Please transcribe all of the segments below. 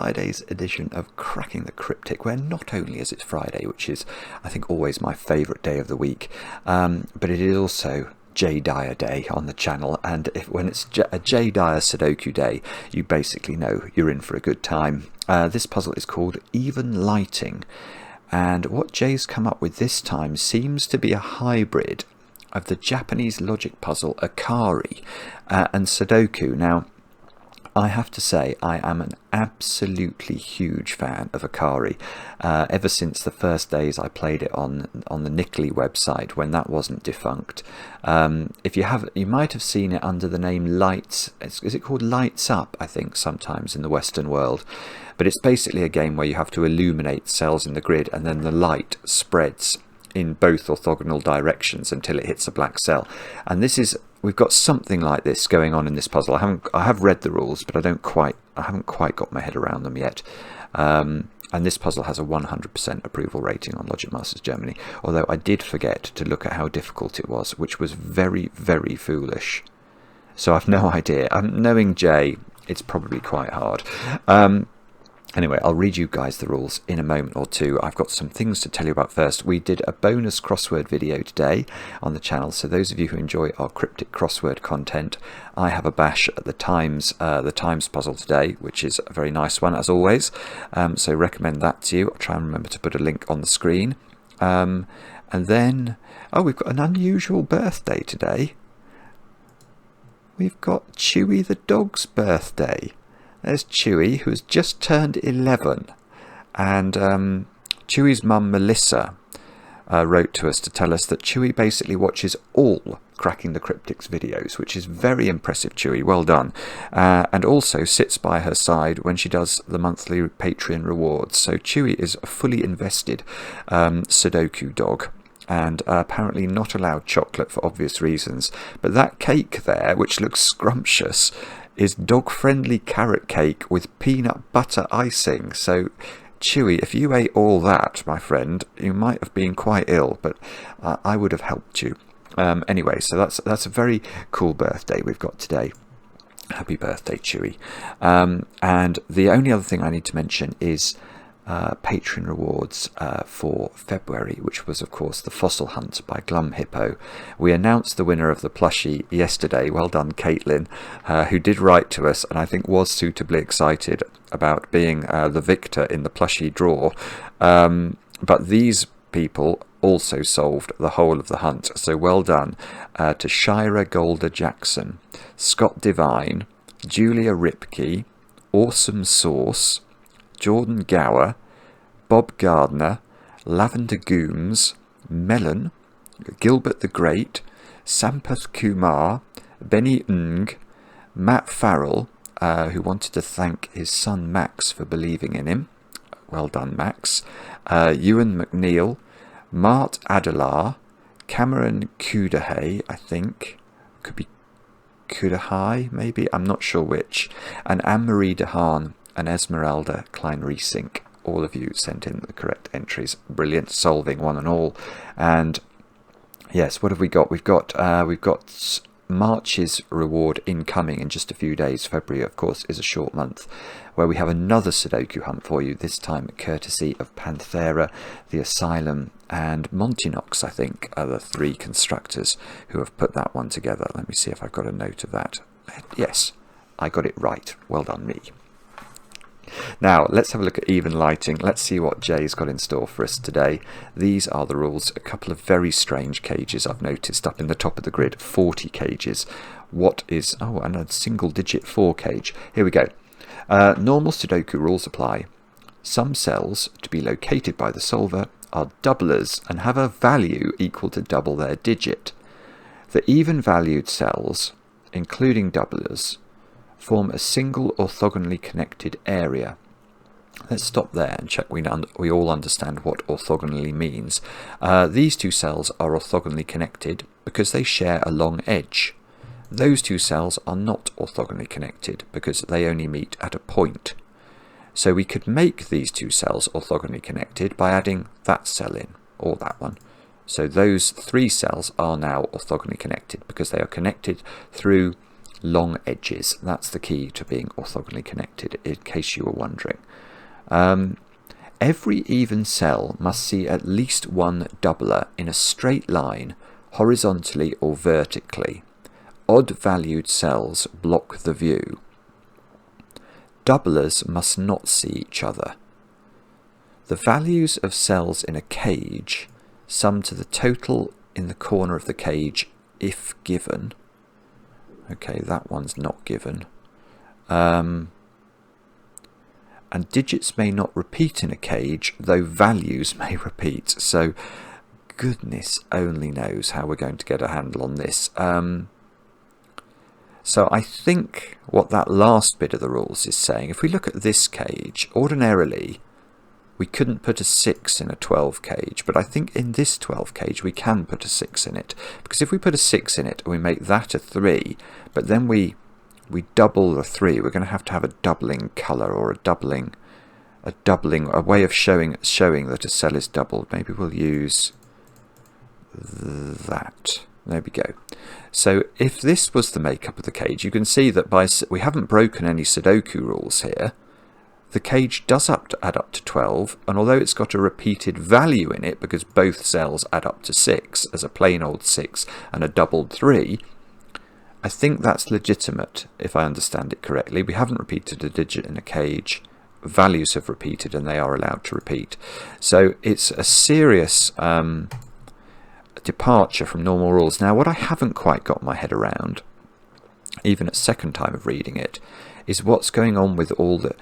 Friday's edition of Cracking the Cryptic, where not only is it Friday, which is, I think, always my favourite day of the week, but it is also J Dyer Day on the channel, and when it's a J Dyer Sudoku Day, you basically know you're in for a good time. This puzzle is called Even Lighting, and what Jay's come up with this time seems to be a hybrid of the Japanese logic puzzle Akari and Sudoku. Now, I have to say, I am an absolutely huge fan of Akari. Ever since the first days I played it on the Nickly website, when that wasn't defunct. If you have, you might have seen it under the name Lights. Is it called Lights Up? I think sometimes in the Western world. But it's basically a game where you have to illuminate cells in the grid, and then the light spreads in both orthogonal directions until it hits a black cell. And this is, we've got something like this going on in this puzzle. I have read the rules, but I haven't quite got my head around them yet. And this puzzle has a 100% approval rating on Logic Masters Germany, although I did forget to look at how difficult it was, which was very, very foolish. So I've no idea. Knowing Jay, it's probably quite hard. Anyway, I'll read you guys the rules in a moment or two. I've got some things to tell you about first. We did a bonus crossword video today on the channel, so those of you who enjoy our cryptic crossword content, I have a bash at the Times puzzle today, which is a very nice one as always. So recommend that to you. I'll try and remember to put a link on the screen. And then, we've got an unusual birthday today. We've got Chewy the dog's birthday. There's Chewy, who has just turned 11, and Chewy's mum Melissa wrote to us to tell us that Chewy basically watches all Cracking the Cryptic's videos, which is very impressive, Chewy, well done, and also sits by her side when she does the monthly Patreon rewards. So Chewy is a fully invested Sudoku dog, and apparently not allowed chocolate for obvious reasons. But that cake there, which looks scrumptious, is dog-friendly carrot cake with peanut butter icing. So, Chewy, if you ate all that, my friend, you might have been quite ill, but I would have helped you. Anyway, so that's a very cool birthday we've got today. Happy birthday, Chewy. And the only other thing I need to mention is Patreon rewards for February, which was of course the Fossil Hunt by Glum Hippo. We announced the winner of the plushie yesterday. Well done, Caitlin, who did write to us and I think was suitably excited about being the victor in the plushie draw. But these people also solved the whole of the hunt, so well done to Shira Golder Jackson, Scott Devine, Julia Ripke, Awesome Sauce, Jordan Gower, Bob Gardner, Lavender Gooms, Melon, Gilbert the Great, Sampath Kumar, Benny Ng, Matt Farrell, who wanted to thank his son Max for believing in him. Well done, Max. Ewan McNeil, Mart Adelar, Cameron Kudahay, I think. Could be Kudahay, maybe. I'm not sure which. And Anne-Marie DeHaan and Esmeralda Klein-Riesink. All of you sent in the correct entries. Brilliant, solving one and all. And yes, what have we got? We've got March's reward incoming in just a few days. February, of course, is a short month, where we have another Sudoku hunt for you, this time courtesy of Panthera, The Asylum, and Montinox, I think, are the three constructors who have put that one together. Let me see if I've got a note of that. Yes, I got it right. Well done, me. Now, let's have a look at Even Lighting. Let's see what Jay's got in store for us today. These are the rules. A couple of very strange cages I've noticed up in the top of the grid. 40 cages. What is... oh, and a single-digit 4 cage. Here we go. Normal Sudoku rules apply. Some cells to be located by the solver are doublers and have a value equal to double their digit. The even-valued cells, including doublers, form a single orthogonally connected area. Let's stop there and check we all understand what orthogonally means. These two cells are orthogonally connected because they share a long edge. Those two cells are not orthogonally connected because they only meet at a point. So we could make these two cells orthogonally connected by adding that cell in, or that one. So those three cells are now orthogonally connected because they are connected through long edges. That's the key to being orthogonally connected, in case you were wondering. Every even cell must see at least one doubler in a straight line, horizontally or vertically. Odd-valued cells block the view. Doublers must not see each other. The values of cells in a cage sum to the total in the corner of the cage if given. Okay, that one's not given. And digits may not repeat in a cage, though values may repeat. So goodness only knows how we're going to get a handle on this. So I think what that last bit of the rules is saying, if we look at this cage, ordinarily we couldn't put a 6 in a 12 cage, but I think in this 12 cage we can put a 6 in it. Because if we put a 6 in it and we make that a 3, but then we double the 3, we're going to have a doubling colour, or a way of showing that a cell is doubled. Maybe we'll use that. There we go. So if this was the makeup of the cage, you can see that we haven't broken any sudoku rules here. The cage does add up to 12, and although it's got a repeated value in it, because both cells add up to 6, as a plain old 6 and a doubled 3, I think that's legitimate, if I understand it correctly. We haven't repeated a digit in a cage. Values have repeated, and they are allowed to repeat. So it's a serious departure from normal rules. Now, what I haven't quite got my head around, even at second time of reading it, is what's going on with all the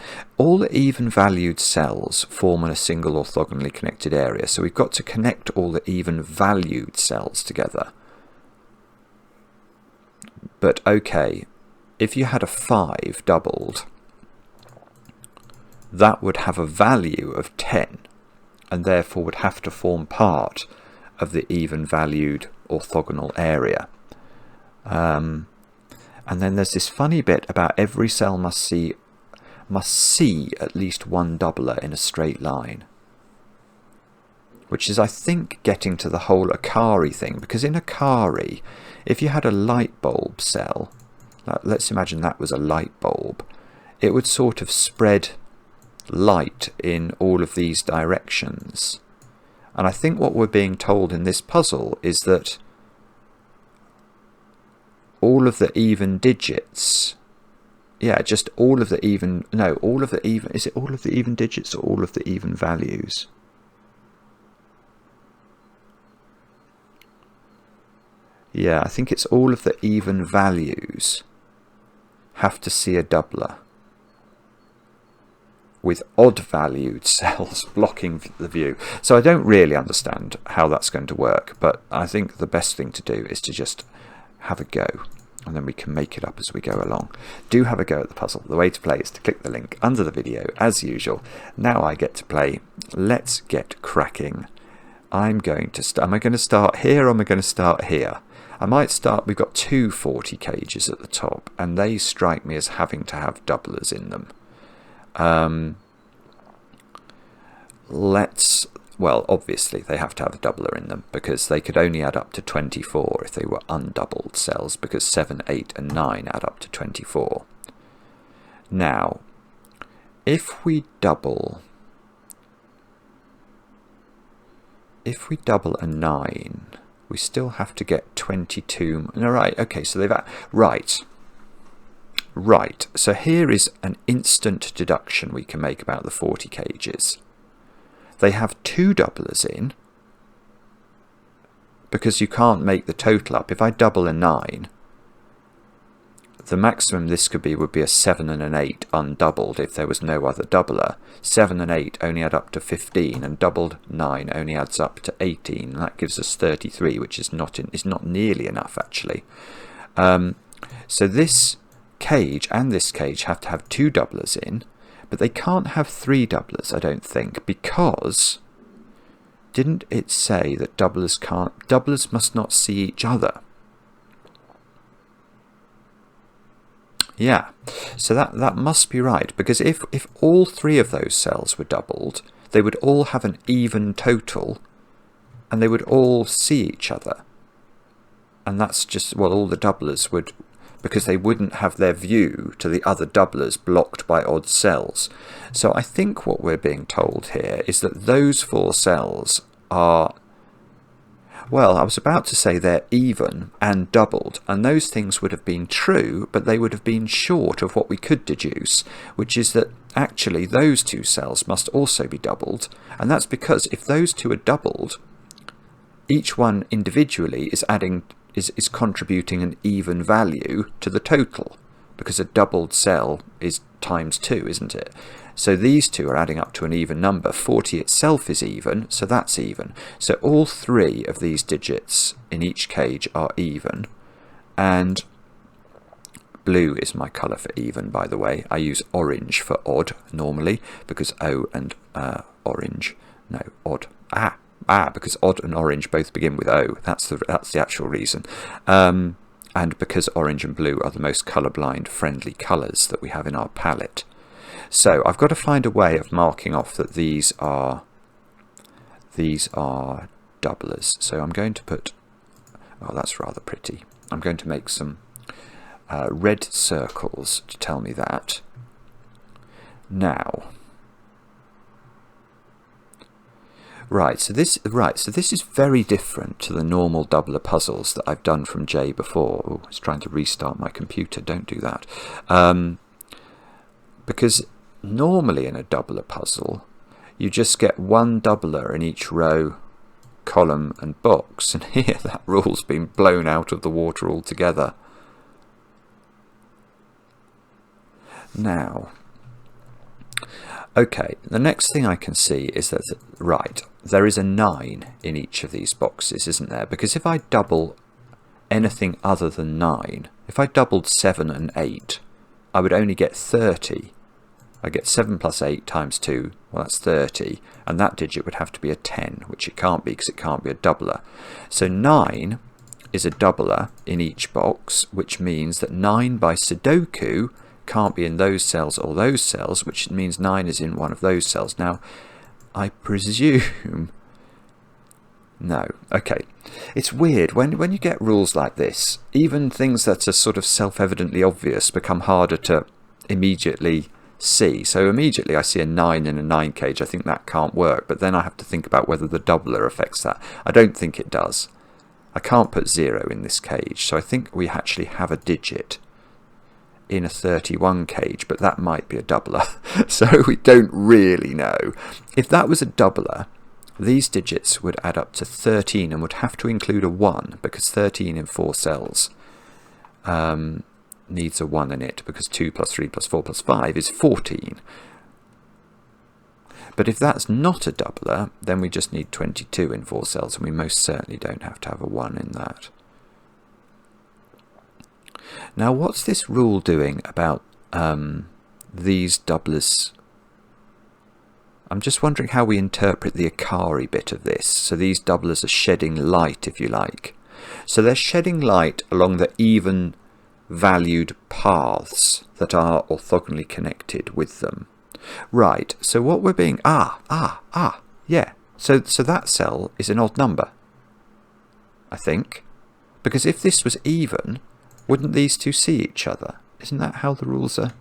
even valued cells form in a single orthogonally connected area. So we've got to connect all the even valued cells together. But okay, if you had a 5 doubled, that would have a value of 10, and therefore would have to form part of the even valued orthogonal area. And then there's this funny bit about every cell must see at least one doubler in a straight line, which is, I think, getting to the whole akari thing. Because in akari, if you had a light bulb cell, let's imagine that was a light bulb, it would sort of spread light in all of these directions. And I think what we're being told in this puzzle is that all of the even digits, is it all of the even digits or all of the even values? Yeah, I think it's all of the even values have to see a doubler, with odd valued cells blocking the view. So I don't really understand how that's going to work, but I think the best thing to do is to just have a go, and then we can make it up as we go along. Do have a go at the puzzle. The way to play is to click the link under the video as usual. Now I get to play. Let's get cracking. Am I going to start here, or am I going to start here? I might start, we've got two 40 cages at the top, and they strike me as having to have doublers in them. Well, obviously they have to have a doubler in them, because they could only add up to 24 if they were undoubled cells, because 7, 8 and 9 add up to 24. Now, if we double a 9, we still have to get 22. No, right, okay, so they've... Right, so here is an instant deduction we can make about the 40 cages. They have two doublers in, because you can't make the total up. If I double a 9, the maximum this could be would be a 7 and an 8 undoubled if there was no other doubler. 7 and 8 only add up to 15, and doubled 9 only adds up to 18, and that gives us 33, which is not nearly enough, actually. So this cage and this cage have to have two doublers in, but they can't have three doublers, I don't think, because didn't it say that doublers must not see each other? Yeah, so that must be right, because if all three of those cells were doubled, they would all have an even total, and they would all see each other. And that's just, well, all the doublers would because they wouldn't have their view to the other doublers blocked by odd cells. So I think what we're being told here is that those 4 cells are, well, I was about to say they're even and doubled, and those things would have been true, but they would have been short of what we could deduce, which is that actually those 2 cells must also be doubled, and that's because if those 2 are doubled, each one individually is contributing an even value to the total, because a doubled cell is times 2, isn't it? So these 2 are adding up to an even number. 40 itself is even, so that's even. So all 3 of these digits in each cage are even, and blue is my colour for even, by the way. I use orange for odd normally, because O and orange, no, odd, because odd and orange both begin with O. That's the actual reason. And because orange and blue are the most colourblind friendly colours that we have in our palette. So I've got to find a way of marking off that these are doublers. So I'm going to put, oh, that's rather pretty. I'm going to make some red circles to tell me that. Now, so this is very different to the normal doubler puzzles that I've done from J before. Oh, I was trying to restart my computer. Don't do that. Because normally in a doubler puzzle, you just get one doubler in each row, column and box, and here that rule's been blown out of the water altogether. Now, okay, the next thing I can see is that, right, there is a 9 in each of these boxes, isn't there? Because if I double anything other than 9, if I doubled 7 and 8, I would only get 30. I get 7 plus 8 times 2, well, that's 30, and that digit would have to be a 10, which it can't be because it can't be a doubler. So 9 is a doubler in each box, which means that 9 by sudoku can't be in those cells or those cells, which means 9 is in one of those cells. Now, I presume... No. Okay. It's weird. When you get rules like this, even things that are sort of self-evidently obvious become harder to immediately see. So immediately I see a 9 in a 9 cage. I think that can't work. But then I have to think about whether the doubler affects that. I don't think it does. I can't put 0 in this cage. So I think we actually have a digit in a 31 cage, but that might be a doubler. So we don't really know. If that was a doubler, these digits would add up to 13 and would have to include a 1, because 13 in 4 cells needs a 1 in it, because 2 plus 3 plus 4 plus 5 is 14. But if that's not a doubler, then we just need 22 in 4 cells, and we most certainly don't have to have a 1 in that. Now, what's this rule doing about these doublers? I'm just wondering how we interpret the akari bit of this. So these doublers are shedding light, if you like. So they're shedding light along the even valued paths that are orthogonally connected with them. Right, so what we're being... yeah. So that cell is an odd number, I think. Because if this was even, wouldn't these two see each other? Isn't that how the rules are?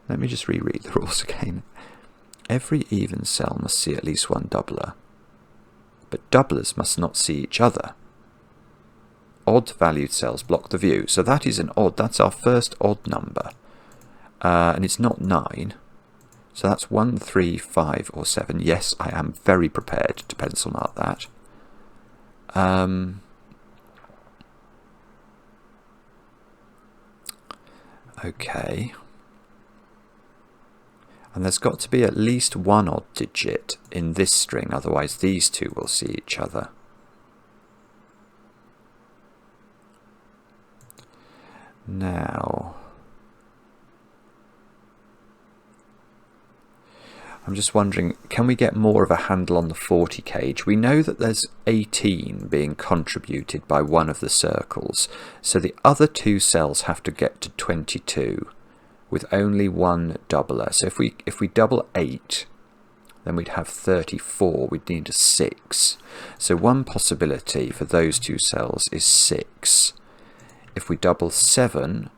Let me just reread the rules again. Every even cell must see at least one doubler, but doublers must not see each other. Odd valued cells block the view. So that is an odd. That's our first odd number. And it's not 9. So that's 1, 3, 5 or 7. Yes, I am very prepared to pencil mark that. Okay. And there's got to be at least one odd digit in this string, otherwise these two will see each other. Now, I'm just wondering, can we get more of a handle on the 40 cage? We know that there's 18 being contributed by one of the circles, so the other two cells have to get to 22 with only one doubler. So if we double 8, then we'd have 34. We'd need a 6. So one possibility for those two cells is 6. if we double 7,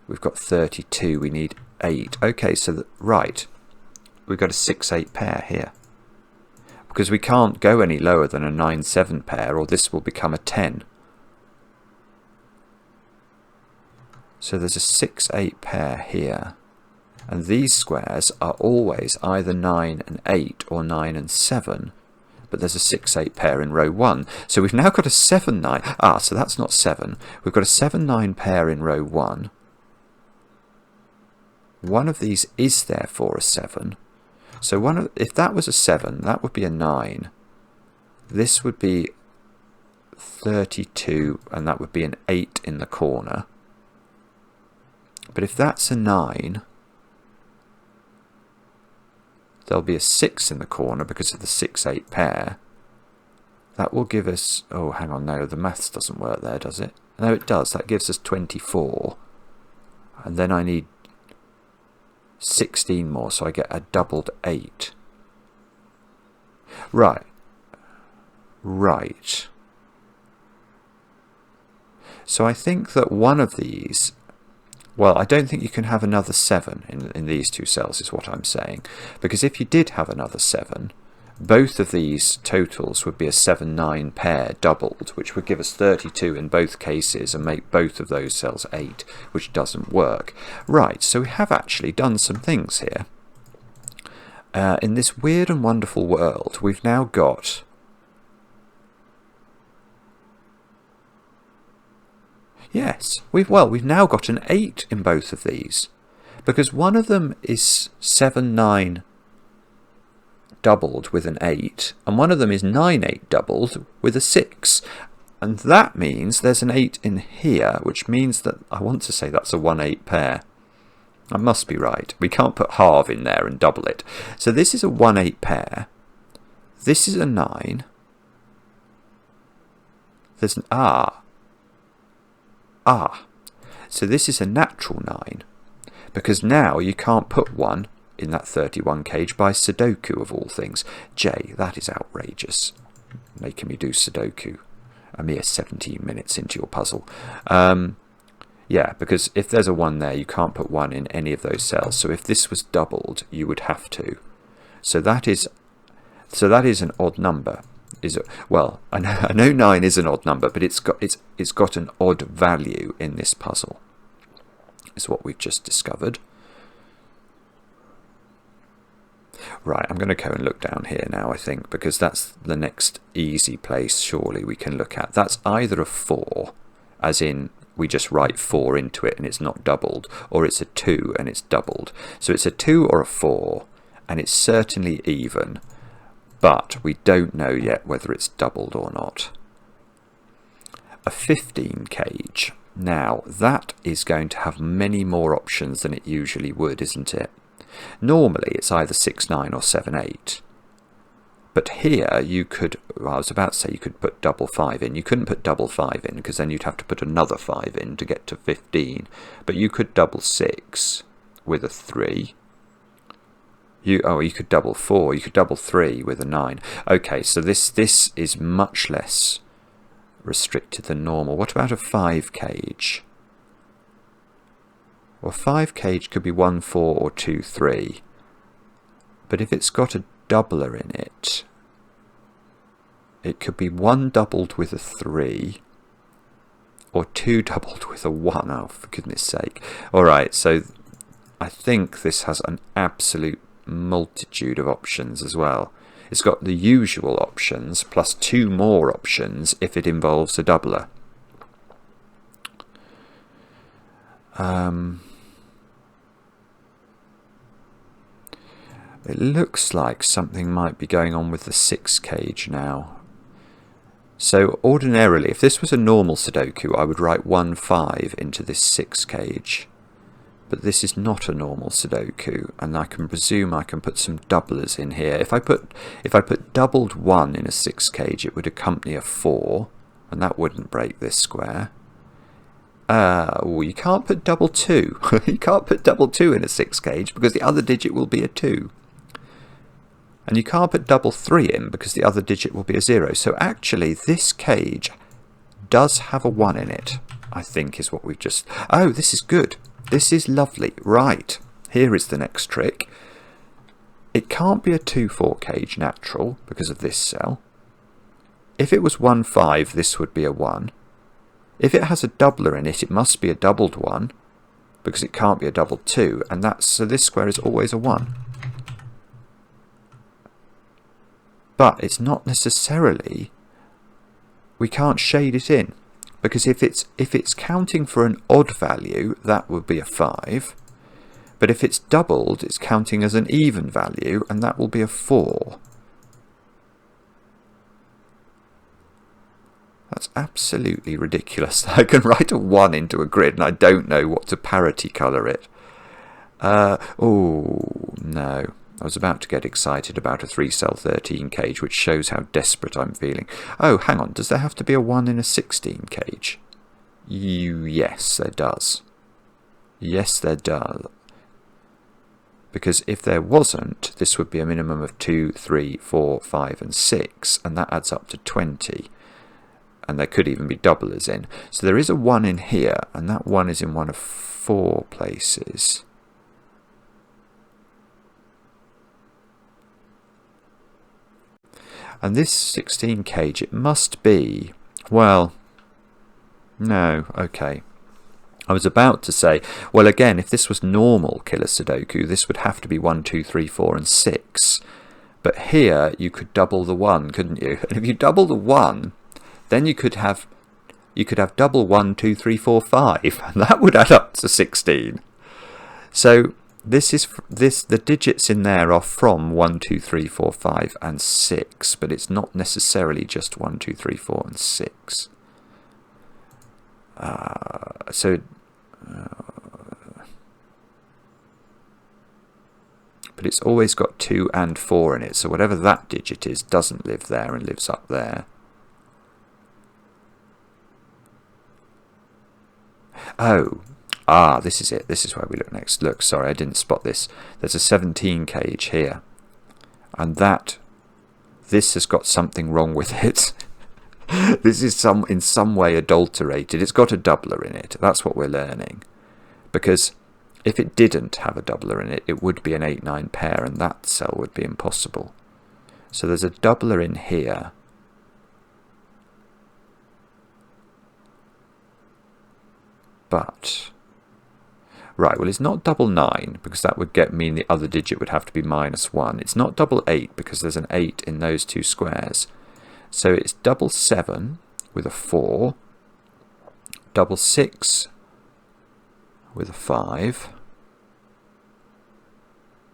we've got 32, we need 8. Okay, so right, we've got a 6-8 pair here. Because we can't go any lower than a 9-7 pair, or this will become a 10. So there's a 6-8 pair here. And these squares are always either 9 and 8 or 9 and 7. But there's a 6-8 pair in row 1. So we've now got a 7-9. Ah, so that's not 7. We've got a 7-9 pair in row 1. One of these is therefore a 7. So if that was a 7, that would be a 9. This would be 32, and that would be an 8 in the corner. But if that's a 9, there'll be a 6 in the corner because of the 6-8 pair. That will give us... Oh, hang on, no, the maths doesn't work there, does it? No, it does. That gives us 24. And then I need 16 more, so I get a doubled 8. Right. Right. So I think that one of these... Well, I don't think you can have another 7 in these two cells, is what I'm saying. Because if you did have another 7, both of these totals would be a 7-9 pair doubled, which would give us 32 in both cases and make both of those cells 8, which doesn't work. Right, so we have actually done some things here. In this weird and wonderful world, we've now got... Yes, we've now got an 8 in both of these, because one of them is 7-9 doubled with an 8, and one of them is 9-8 doubled with a 6. And that means there's an 8 in here, which means that I want to say that's a 1-8 pair. That must be right. We can't put halve in there and double it. So this is a 1-8 pair. This is a 9. There's an so this is a natural 9, because now you can't put 1 in that 31 cage by sudoku of all things. Jay, that is outrageous. Making me do sudoku a mere 17 minutes into your puzzle. Yeah, because if there's a 1 there, you can't put 1 in any of those cells. So if this was doubled, you would have to. So that is an odd number. Well, I know 9 is an odd number, but it's got an odd value in this puzzle, is what we've just discovered. Right, I'm going to go and look down here now, I think, because that's the next easy place surely we can look at. That's either a 4, as in we just write 4 into it and it's not doubled, or it's a 2 and it's doubled. So it's a 2 or a 4, and it's certainly even. But we don't know yet whether it's doubled or not. A 15 cage. Now, that is going to have many more options than it usually would, isn't it? Normally, it's either 6-9 or 7-8. But here, you could... Well, I was about to say you could put double 5 in. You couldn't put double 5 in, because then you'd have to put another 5 in to get to 15. But you could double 6 with a 3. You could double 4, you could double 3 with a 9. Okay, so this is much less restricted than normal. What about a 5 cage? Well, 5 cage could be 1, 4 or 2, 3. But if it's got a doubler in it, it could be 1 doubled with a 3 or 2 doubled with a 1. Oh, for goodness sake. Alright, so I think this has an absolute multitude of options as well. It's got the usual options plus 2 more options if it involves a doubler. It looks like something might be going on with the 6 cage now. So ordinarily, if this was a normal Sudoku, I would write 1, 5 into this 6 cage. But this is not a normal Sudoku, and I can presume I can put some doublers in here. If I put doubled 1 in a 6 cage, it would accompany a 4, and that wouldn't break this square. You can't put double 2. You can't put double 2 in a 6 cage because the other digit will be a 2. And you can't put double 3 in because the other digit will be a 0. So actually this cage does have a 1 in it. I think, is what we've just... Oh, this is good. This is lovely. Right, here is the next trick. It can't be a 2-4 cage natural because of this cell. If it was 1-5, this would be a 1. If it has a doubler in it, it must be a doubled 1, because it can't be a doubled 2, and that's, so this square is always a 1. But it's not necessarily, we can't shade it in, because if it's counting for an odd value, that would be a 5. But if it's doubled, it's counting as an even value, and that will be a 4. That's absolutely ridiculous. I can write a 1 into a grid, and I don't know what to parity colour it. Oh, no. I was about to get excited about a 3-cell 13 cage, which shows how desperate I'm feeling. Oh, hang on. Does there have to be a 1 in a 16 cage? Yes, there does. Yes, there does. Because if there wasn't, this would be a minimum of 2, 3, 4, 5 and 6, and that adds up to 20. And there could even be doublers in. So there is a 1 in here, and that 1 is in one of 4 places. And this 16 cage, it must be, well, no, okay. I was about to say, well, again, if this was normal killer Sudoku, this would have to be 1, 2, 3, 4 and 6. But here, you could double the 1, couldn't you? And if you double the 1, then you could have double 1, 2, 3, 4, 5, and that would add up to 16. So the digits in there are from 1, 2, 3, 4, 5 and 6, but it's not necessarily just 1, 2, 3, 4 and 6. But it's always got 2 and 4 in it, so whatever that digit is doesn't live there and lives up there. Oh, this is it. This is where we look next. Look, sorry, I didn't spot this. There's a 17 cage here, and this has got something wrong with it. This is in some way adulterated. It's got a doubler in it. That's what we're learning. Because if it didn't have a doubler in it, it would be an 8-9 pair, and that cell would be impossible. So there's a doubler in here. But, right, well, it's not double 9, because that would mean the other digit would have to be -1. It's not double 8, because there's an 8 in those two squares. So it's double 7 with a 4, double 6 with a 5,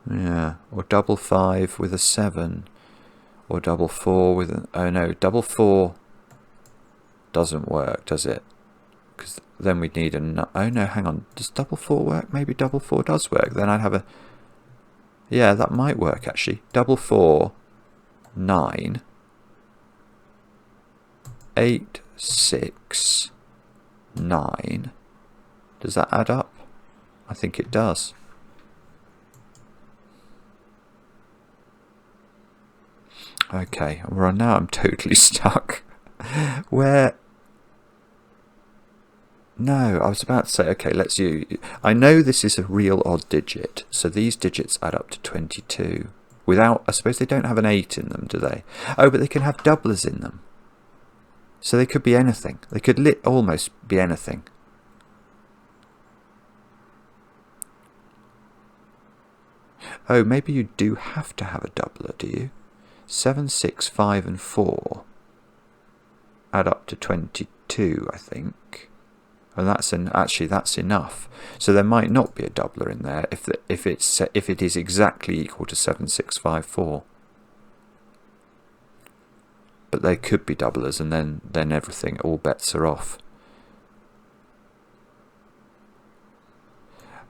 yeah, or double 5 with a 7, or double 4 with a, oh no, double 4 doesn't work, does it? Because then we'd need a, oh no, hang on, does double 4 work? Maybe double 4 does work. Then I'd have a, yeah, that might work actually. Double 4, 9, 8, 6, 9. Does that add up? I think it does. Okay, well now I'm totally stuck. Where? No, I was about to say, okay, let's use... I know this is a real odd digit, so these digits add up to 22. Without, I suppose they don't have an 8 in them, do they? Oh, but they can have doublers in them. So they could be anything. They could almost be anything. Oh, maybe you do have to have a doubler, do you? 7, 6, 5 and 4 add up to 22, I think. And actually that's enough. So there might not be a doubler in there if it is exactly equal to 7, 6, 5, 4. But they could be doublers, and then everything, all bets are off.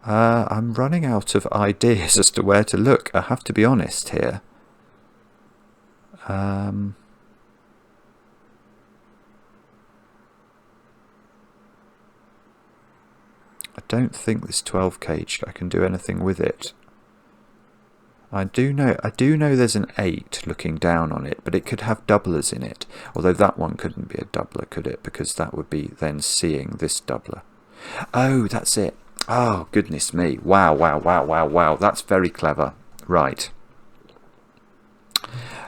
I'm running out of ideas as to where to look. I have to be honest here. I don't think this 12 cage, I can do anything with it. I do know there's an 8 looking down on it, but it could have doublers in it. Although that one couldn't be a doubler, could it? Because that would be then seeing this doubler. Oh, that's it. Oh, goodness me. Wow, wow, wow, wow, wow. That's very clever. Right.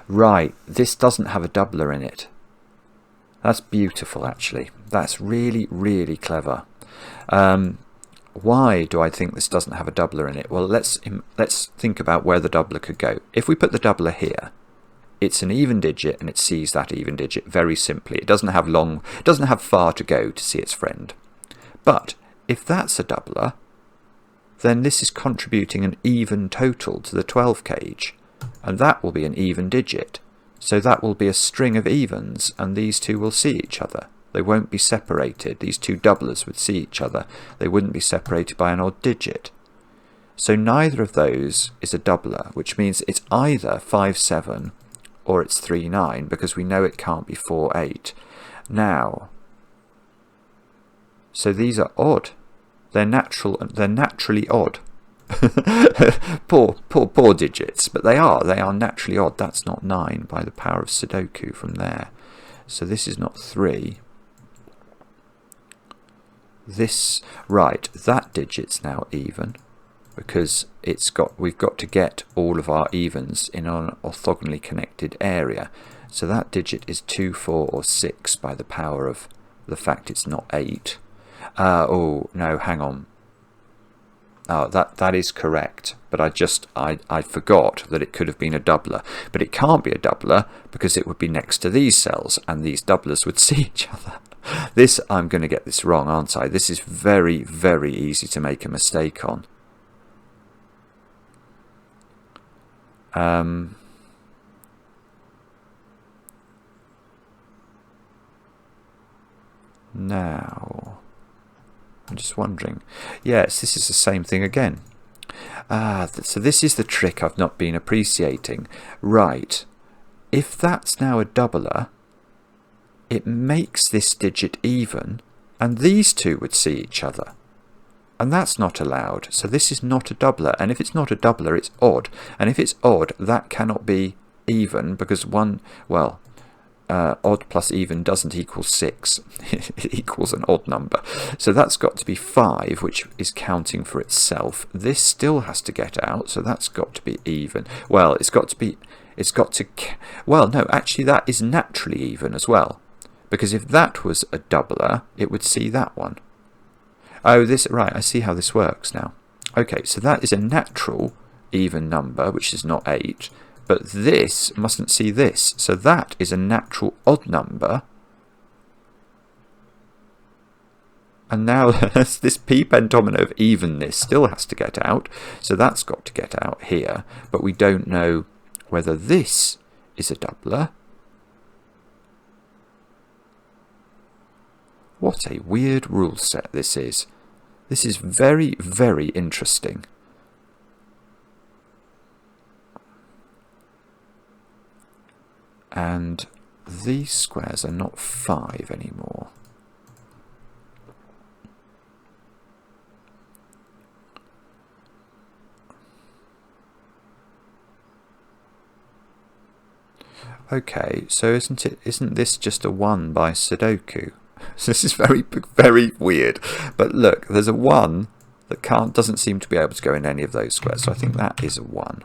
Right. This doesn't have a doubler in it. That's beautiful, actually. That's really, really clever. Why do I think this doesn't have a doubler in it? Well, let's think about where the doubler could go. If we put the doubler here, it's an even digit and it sees that even digit very simply. It doesn't have far to go to see its friend. But if that's a doubler, then this is contributing an even total to the 12 cage, and that will be an even digit. So that will be a string of evens, and these two will see each other. They won't be separated. These two doublers would see each other. They wouldn't be separated by an odd digit. So neither of those is a doubler, which means it's either 5, 7 or it's 3, 9, because we know it can't be 4, 8. Now, so these are odd. They're naturally odd. poor digits, but they are naturally odd. That's not 9 by the power of Sudoku from there. So this is not 3. That digit's now even, because we've got to get all of our evens in an orthogonally connected area. So that digit is 2, 4 or 6 by the power of the fact it's not 8. Oh no, hang on. Oh, that is correct, but I forgot that it could have been a doubler. But it can't be a doubler because it would be next to these cells and these doublers would see each other. I'm going to get this wrong, aren't I? This is very, very easy to make a mistake on. Now, I'm just wondering. Yes, this is the same thing again. So this is the trick I've not been appreciating. Right. If that's now a doubler, it makes this digit even, and these two would see each other. And that's not allowed. So this is not a doubler. And if it's not a doubler, it's odd. And if it's odd, that cannot be even, because odd plus even doesn't equal 6. It equals an odd number. So that's got to be 5, which is counting for itself. This still has to get out, so that's got to be even. Well, no, actually that is naturally even as well. Because if that was a doubler, it would see that one. Oh, right, I see how this works now. Okay, so that is a natural even number, which is not 8. But this mustn't see this. So that is a natural odd number. And now this p pentomino of evenness still has to get out. So that's got to get out here. But we don't know whether this is a doubler. What a weird rule set this is. This is very, very interesting. And these squares are not 5 anymore. Okay, so isn't this just a 1 by Sudoku? This is very, very weird. But look, there's a 1 that doesn't seem to be able to go in any of those squares. So I think that is a 1.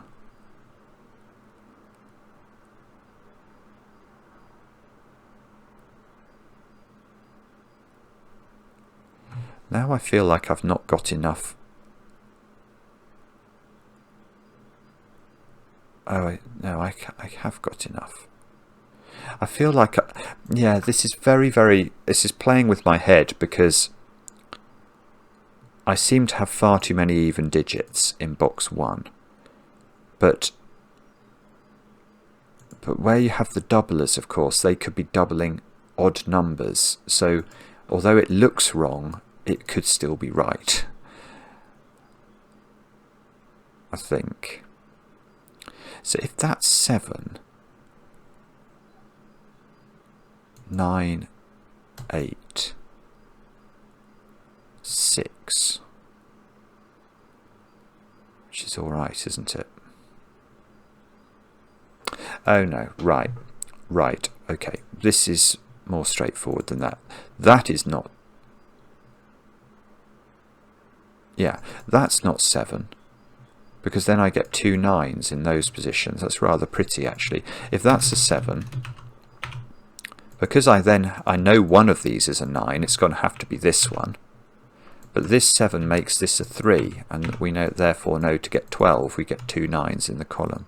Now I feel like I've not got enough. Oh, no, I have got enough. I feel like, this is this is playing with my head, because I seem to have far too many even digits in box 1. But where you have the doublers, of course, they could be doubling odd numbers. So although it looks wrong, it could still be right, I think. So if that's 7, 9, 8, 6, which is all right, isn't it? Oh no, right, right, okay. This is more straightforward than that. That is not, yeah, that's not 7. Because then I get 2 9s in those positions. That's rather pretty, actually. If that's a 7, because I know one of these is a 9, it's going to have to be this one. But this 7 makes this a 3, and we therefore know to get 12, we get 2 9s in the column.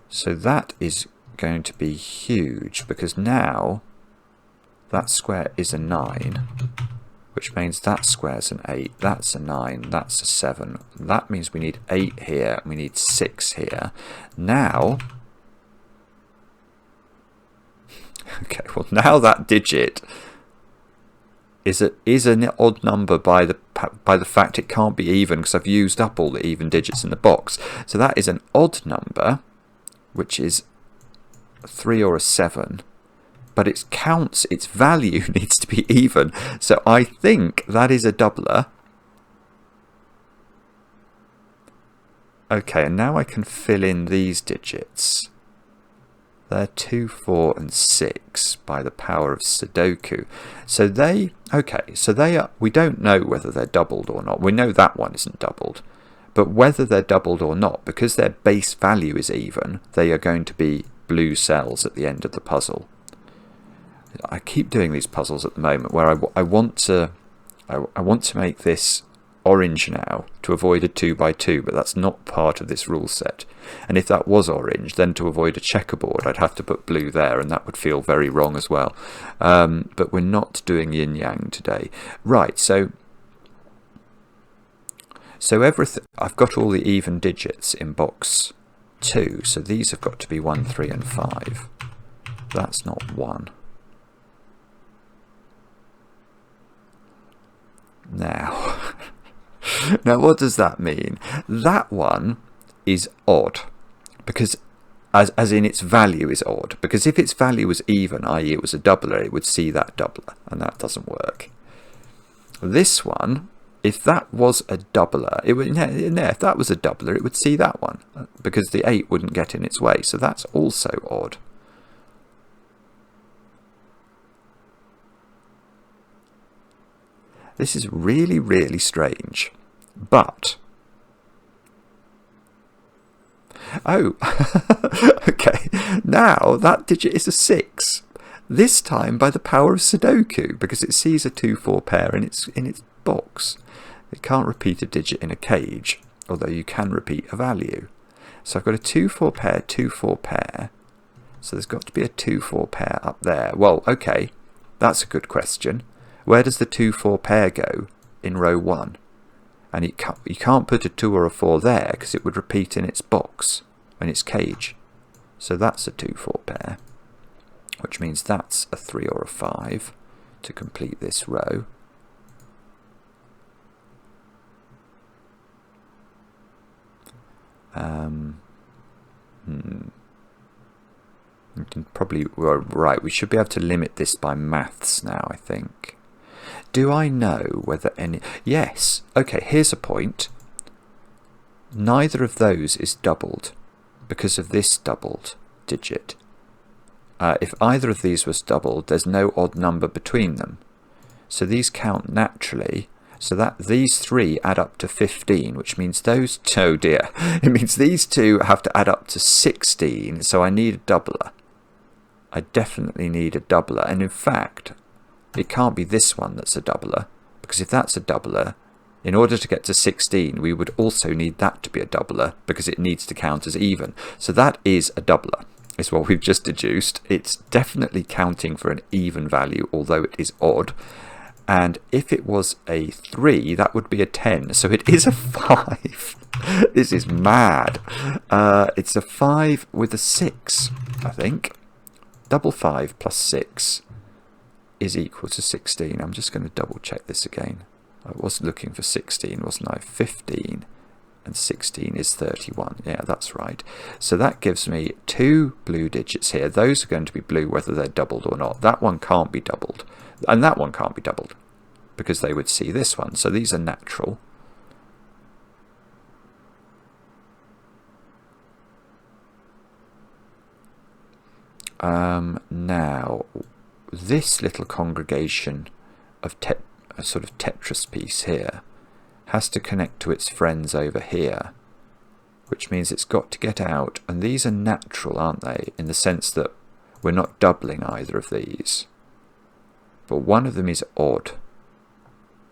So that is going to be huge, because now that square is a 9, which means that square's an 8, that's a 9, that's a 7. That means we need 8 here, and we need 6 here. Now, okay, well now that digit is an odd number by the fact it can't be even, because I've used up all the even digits in the box. So that is an odd number, which is a 3 or a 7. But its value needs to be even. So I think that is a doubler. Okay, and now I can fill in these digits. They're 2, 4, and 6 by the power of sudoku. So we don't know whether they're doubled or not. We know that one isn't doubled. But whether they're doubled or not, because their base value is even, they are going to be blue cells at the end of the puzzle. I keep doing these puzzles at the moment where I want to make this orange now to avoid a 2 by 2, but that's not part of this rule set. And if that was orange, then to avoid a checkerboard I'd have to put blue there, and that would feel very wrong as well. But we're not doing yin yang today. Right, so everything, I've got all the even digits in box 2, so these have got to be 1, 3 and 5. That's not 1. Now, what does that mean? That one is odd, because as in its value is odd. Because if its value was even, i.e. it was a doubler, it would see that doubler, and that doesn't work. This one, if that was a doubler, if that was a doubler, it would see that one, because the 8 wouldn't get in its way. So that's also odd. This is really, really strange. But, oh, okay, now that digit is a 6. This time by the power of sudoku, because it sees a 2-4 pair in its box. It can't repeat a digit in a cage, although you can repeat a value. So I've got a 2-4 pair, 2-4 pair. So there's got to be a 2-4 pair up there. Well, okay, that's a good question. Where does the 2-4 pair go in row 1? And you can't put a 2 or a 4 there, because it would repeat in its box, in its cage. So that's a 2-4 pair, which means that's a 3 or a 5 to complete this row. We can probably, well, right, we should be able to limit this by maths now, I think. Do I know whether any... Yes. Okay, here's a point. Neither of those is doubled because of this doubled digit. If either of these was doubled, there's no odd number between them. So these count naturally. So that these 3 add up to 15, which means those... Oh dear. It means these 2 have to add up to 16, so I need a doubler. I definitely need a doubler. And in fact... it can't be this one that's a doubler, because if that's a doubler, in order to get to 16, we would also need that to be a doubler, because it needs to count as even. So that is a doubler, is what we've just deduced. It's definitely counting for an even value, although it is odd. And if it was a 3, that would be a 10. So it is a 5. This is mad. It's a 5 with a 6, I think. Double 5 plus 6. Is equal to 16. I'm just going to double check this again. I was looking for 16, wasn't I? 15 and 16 is 31. Yeah, that's right. So that gives me 2 blue digits here. Those are going to be blue whether they're doubled or not. That one can't be doubled. And that one can't be doubled because they would see this one. So these are natural. Now, this little congregation of a sort of Tetris piece here has to connect to its friends over here, which means it's got to get out. And these are natural, aren't they, in the sense that we're not doubling either of these. But one of them is odd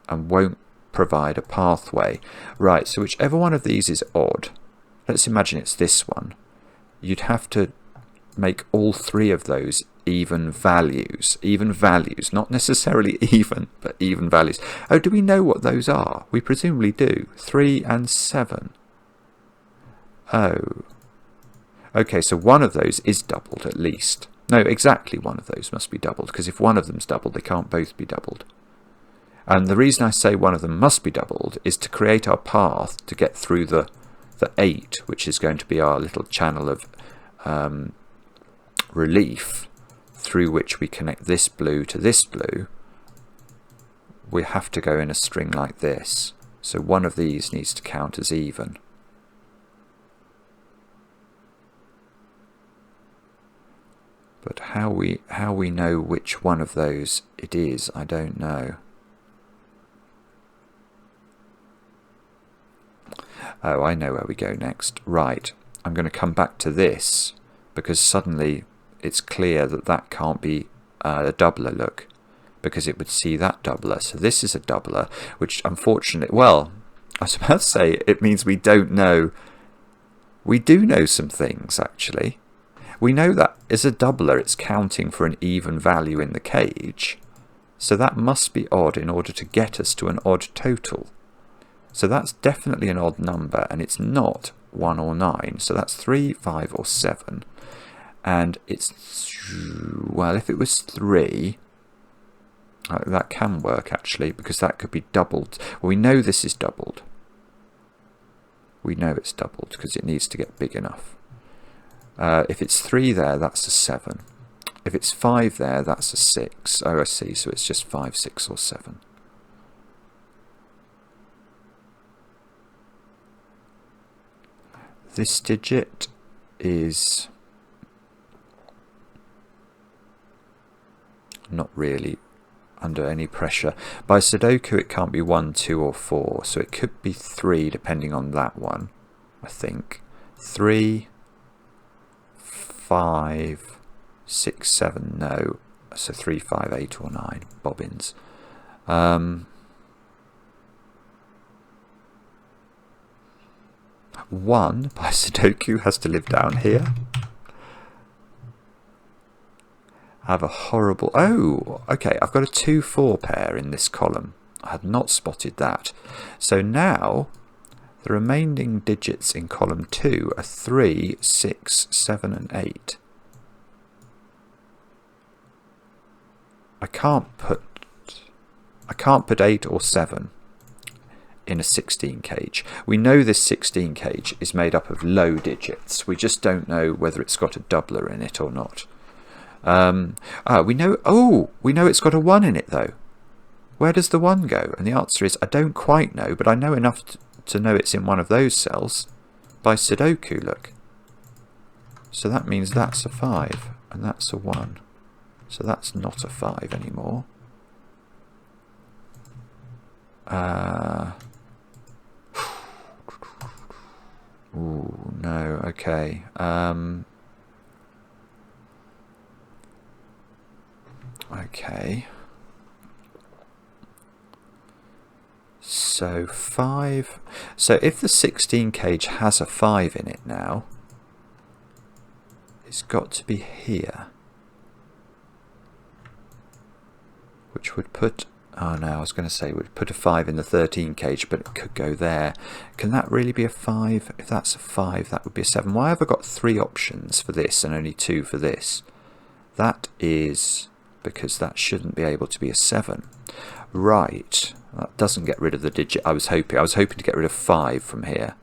and won't provide a pathway. Right, so whichever one of these is odd, let's imagine it's this one, you'd have to make all three of those even values, not necessarily even, but even values. Oh, do we know what those are? We presumably do. 3 and 7. Oh. Okay, so one of those is doubled at least. No, exactly one of those must be doubled, because if one of them's doubled, they can't both be doubled. And the reason I say one of them must be doubled is to create our path to get through the 8, which is going to be our little channel of relief through which we connect this blue to this blue. We have to go in a string like this. So one of these needs to count as even. But how we know which one of those it is, I don't know. Oh, I know where we go next. Right, I'm going to come back to this because suddenly it's clear that that can't be a doubler, look, because it would see that doubler. So this is a doubler, which unfortunately, well, I was about to say it means we don't know. We do know some things, actually. We know that as a doubler, it's counting for an even value in the cage. So that must be odd in order to get us to an odd total. So that's definitely an odd number, and it's not 1 or 9. So that's 3, 5, or 7. And it's, well, if it was 3, that can work actually, because that could be doubled. Well, we know this is doubled. We know it's doubled because it needs to get big enough. If it's 3 there, that's a 7. If it's 5 there, that's a 6. Oh, I see. So it's just 5, 6, or 7. This digit is not really under any pressure. By Sudoku, it can't be 1, 2, or 4. So it could be 3, depending on that one, I think. 3, 5, 6, 7, no. So 3, 5, 8, or 9. Bobbins. 1 by Sudoku has to live down here. I have a horrible... Oh, okay, I've got a 2, 4 pair in this column. I had not spotted that. So now, the remaining digits in column 2 are 3, 6, 7, and 8. I can't put 8 or 7 in a 16 cage. We know this 16 cage is made up of low digits. We just don't know whether it's got a doubler in it or not. We know it's got a 1 in it though. Where does the 1 go? And the answer is I don't quite know, but I know enough to know it's in one of those cells by Sudoku, look. So that means that's a 5 and that's a 1. So that's not a 5 anymore. Ooh, no, okay. Okay. So 5. So if the 16 cage has a 5 in it now, it's got to be here. Which would put... Oh no, I was going to say we'd put a 5 in the 13 cage, but it could go there. Can that really be a 5? If that's a 5, that would be a 7. Why have I got 3 options for this and only 2 for this? That is because that shouldn't be able to be a 7. Right, that doesn't get rid of the digit I was hoping. I was hoping to get rid of 5 from here.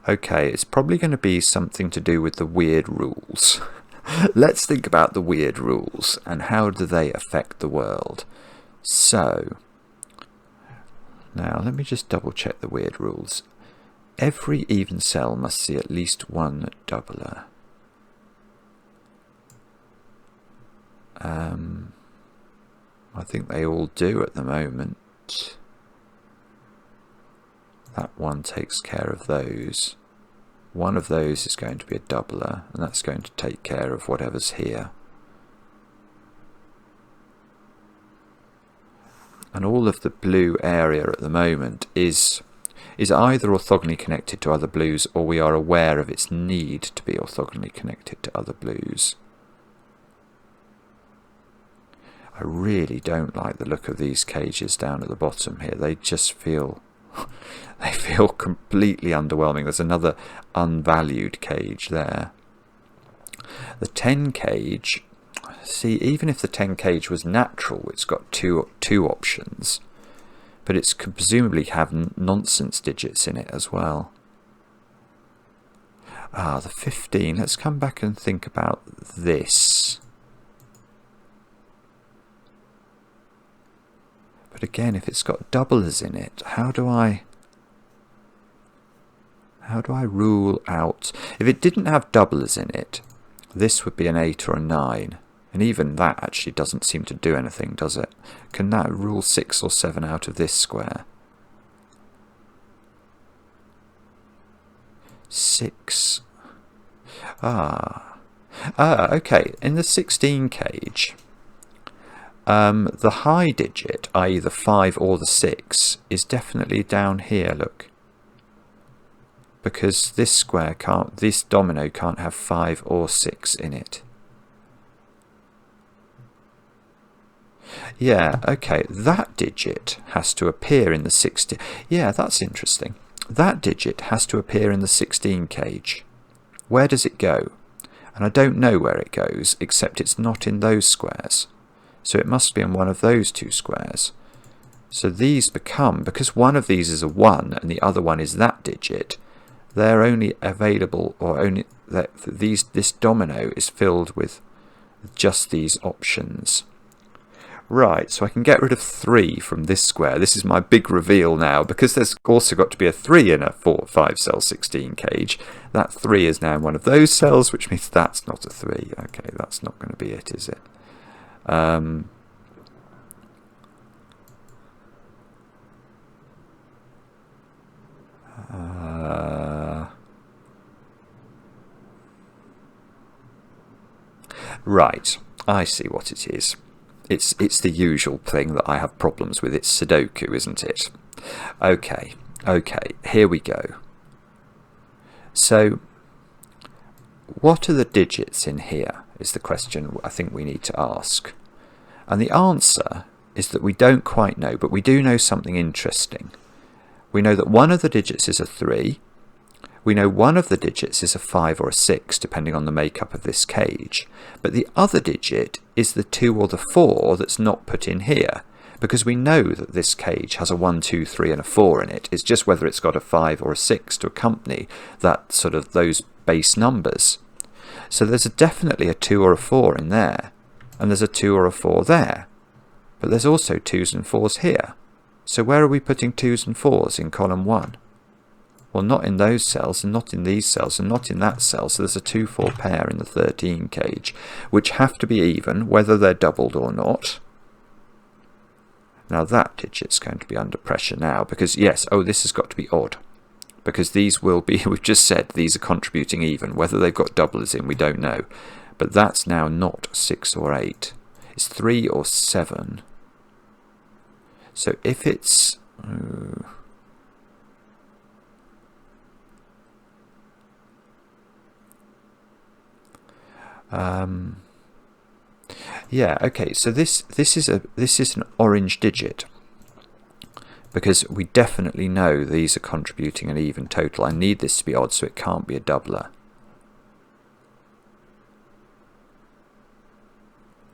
Okay, it's probably going to be something to do with the weird rules. Let's think about the weird rules and how do they affect the world. So, Now let me just double check the weird rules. Every even cell must see at least one doubler. I think they all do at the moment. That one takes care of those. One of those is going to be a doubler, and that's going to take care of whatever's here. And all of the blue area at the moment is either orthogonally connected to other blues, or we are aware of its need to be orthogonally connected to other blues. I really don't like the look of these cages down at the bottom here. They just feel they feel completely underwhelming. There's another unvalued cage there. The 10 cage, see, even if the 10 cage was natural, it's got two options, but it's could presumably have nonsense digits in it as well. The 15, let's come back and think about this. But again, if it's got doublers in it, how do I rule out? If it didn't have doublers in it, this would be an 8 or a 9. And even that actually doesn't seem to do anything, does it? Can that rule 6 or 7 out of this square? 6. Okay. In the 16 cage, the high digit, i.e. the 5 or the 6, is definitely down here, look. Because this domino can't have 5 or 6 in it. Yeah, okay, that digit has to appear in the 16. Yeah, that's interesting. That digit has to appear in the 16 cage. Where does it go? And I don't know where it goes, except it's not in those squares. So it must be in one of those two squares. So these become, because one of these is a 1 and the other one is that digit, they're only available, or only that this domino is filled with just these options. Right, so I can get rid of 3 from this square. This is my big reveal now, because there's also got to be a 3 in a 5 cell 16 cage. That 3 is now in one of those cells, which means that's not a 3. Okay, that's not going to be it, is it? Right, I see what it is. It's the usual thing that I have problems with. It's Sudoku, isn't it? Okay, here we go. So, what are the digits in here is the question I think we need to ask. And the answer is that we don't quite know, but we do know something interesting. We know that one of the digits is a 3. We know one of the digits is a 5 or a 6, depending on the makeup of this cage. But the other digit is the 2 or the 4 that's not put in here, because we know that this cage has a 1, 2, 3 and a 4 in it. It's just whether it's got a 5 or a 6 to accompany that sort of those base numbers. So there's definitely a 2 or a 4 in there, and there's a 2 or a 4 there. But there's also 2s and 4s here. So where are we putting 2s and 4s in column 1? Well, not in those cells, and not in these cells, and not in that cell. So there's a 2-4 pair in the 13 cage, which have to be even, whether they're doubled or not. Now that digit's going to be under pressure now, because yes, this has got to be odd. Because these will be, we've just said, these are contributing even. Whether they've got doublers in, we don't know. But that's now not 6 or 8. It's 3 or 7. So if it's... yeah, okay, so this is an orange digit, because we definitely know these are contributing an even total. I need this to be odd, so it can't be a doubler.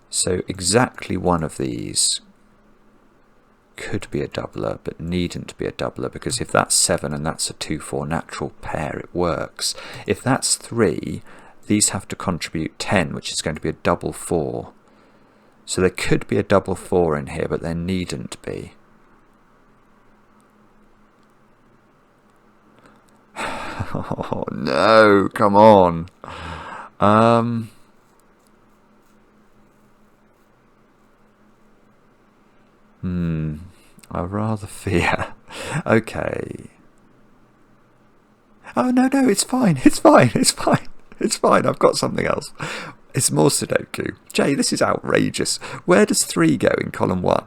So exactly one of these could be a doubler, but needn't be a doubler, because if that's 7 and that's a 2-4 natural pair, it works. If that's 3, these have to contribute 10, which is going to be a double 4. So there could be a double 4 in here, but there needn't be. Oh no, come on. I rather fear. Okay. Oh no, it's fine. It's fine. It's fine. It's fine. I've got something else. It's more Sudoku. Jay, this is outrageous. Where does 3 go in column 1?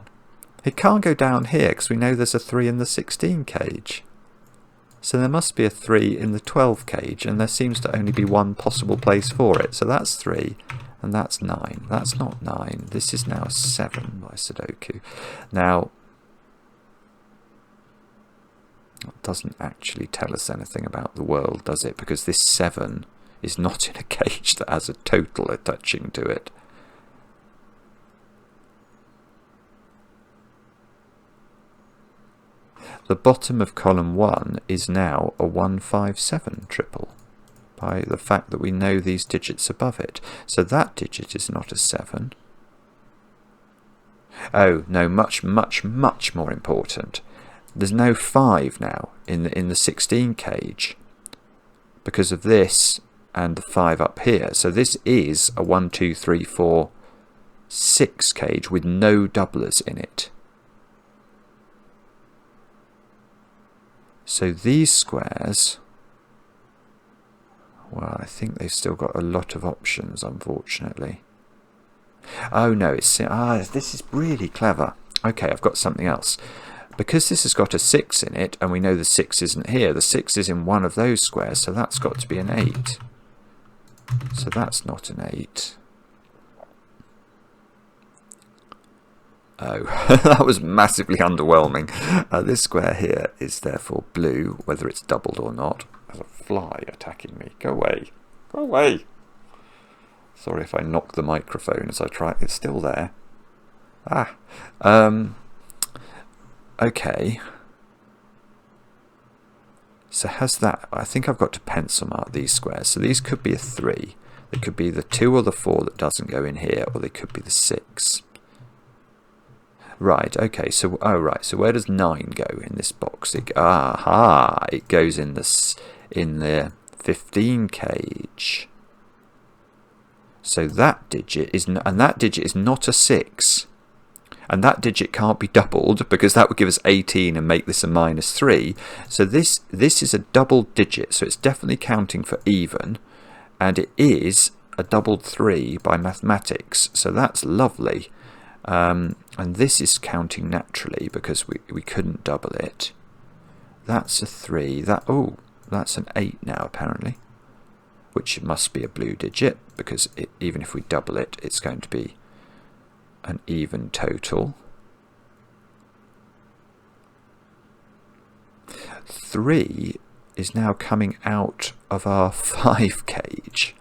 It can't go down here because we know there's a 3 in the 16 cage. So there must be a 3 in the 12 cage, and there seems to only be one possible place for it. So that's 3, and that's 9. That's not 9. This is now 7 by Sudoku. Now, it doesn't actually tell us anything about the world, does it? Because this 7 is not in a cage that has a total attaching to it. The bottom of column 1 is now a 157 triple by the fact that we know these digits above it. So that digit is not a 7. Oh, no, much more important. There's no 5 now in the 16 cage because of this and the 5 up here. So this is a 1, 2, 3, 4, 6 cage with no doublers in it. So these squares, well, I think they've still got a lot of options, unfortunately. Oh no, this is really clever. Okay, I've got something else. Because this has got a 6 in it, and we know the 6 isn't here, the 6 is in one of those squares, so that's got to be an 8. So that's not an 8. Oh, that was massively underwhelming. This square here is therefore blue, whether it's doubled or not. There's a fly attacking me. Go away. Go away. Sorry if I knock the microphone as I try. It's still there. Okay. So has that... I think I've got to pencil mark these squares. So these could be a 3. They could be the 2 or the 4 that doesn't go in here, or they could be the 6. Right, okay, so so where does 9 go in this box? It goes in the 15 cage. So that digit is not a 6. And that digit can't be doubled because that would give us 18 and make this a -3. So this is a doubled digit, so it's definitely counting for even, and it is a doubled 3 by mathematics, so that's lovely. And this is counting naturally because we couldn't double it. That's a 3. That's an 8 now apparently, which must be a blue digit because even if we double it, it's going to be an even total. 3 is now coming out of our 5 cage,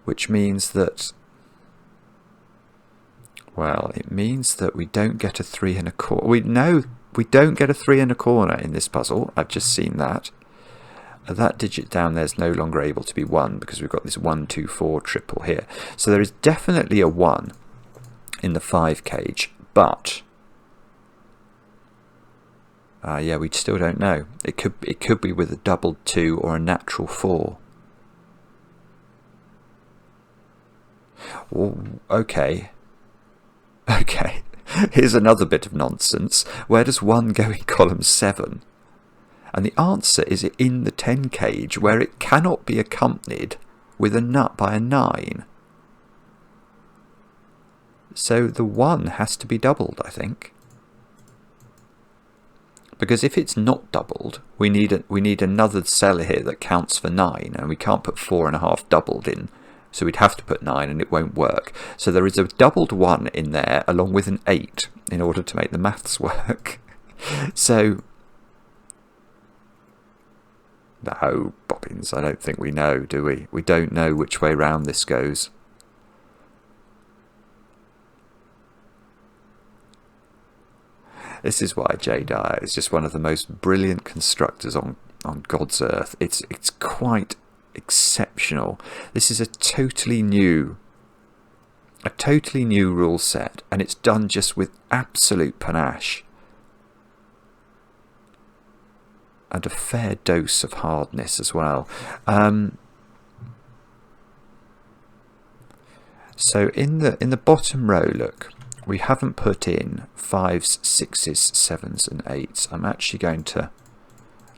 which means that, well, it means that we don't get a 3 and a quarter. We don't get a 3 and a corner in this puzzle. I've just seen that. That digit down there is no longer able to be 1 because we've got this 1, 2, 4 triple here. So there is definitely a 1 in the 5 cage, but yeah, we still don't know. It could be with a doubled 2 or a natural 4. Okay. Okay, here's another bit of nonsense. Where does 1 go in column 7? And the answer is in the 10 cage, where it cannot be accompanied with a nut by a 9. So the 1 has to be doubled, I think. Because if it's not doubled, we need another cell here that counts for 9, and we can't put 4.5 doubled in. So we'd have to put 9 and it won't work. So there is a doubled 1 in there along with an 8 in order to make the maths work. So, no, bobbins, I don't think we know, do we? We don't know which way round this goes. This is why J. Dyer is just one of the most brilliant constructors on God's earth. It's quite exceptional. This is a totally new rule set, and it's done just with absolute panache. and a fair dose of hardness as well. So in the bottom row, look, we haven't put in 5s, 6s, 7s and 8s. I'm actually going to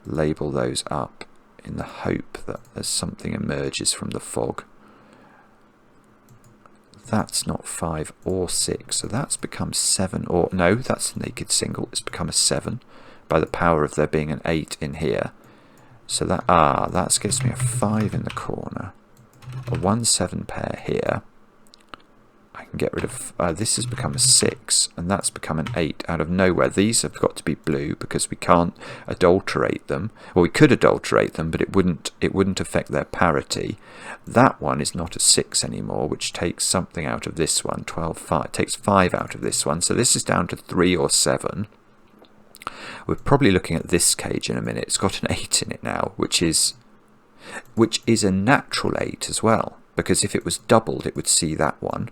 label those up in the hope that there's something emerges from the fog. That's not 5 or 6, so that's become 7, or no, that's a naked single. It's become a 7 by the power of there being an 8 in here. So that gives me a 5 in the corner, a 1-7 pair here. I can get rid of this has become a 6, and that's become an 8 out of nowhere. These have got to be blue because we can't adulterate them. Well, we could adulterate them, but it wouldn't affect their parity. That one is not a 6 anymore, which takes something out of this one. 12, 5 takes 5 out of this one, so this is down to 3 or 7. We're probably looking at this cage in a minute. It's got an 8 in it now, which is a natural 8 as well, because if it was doubled, it would see that one.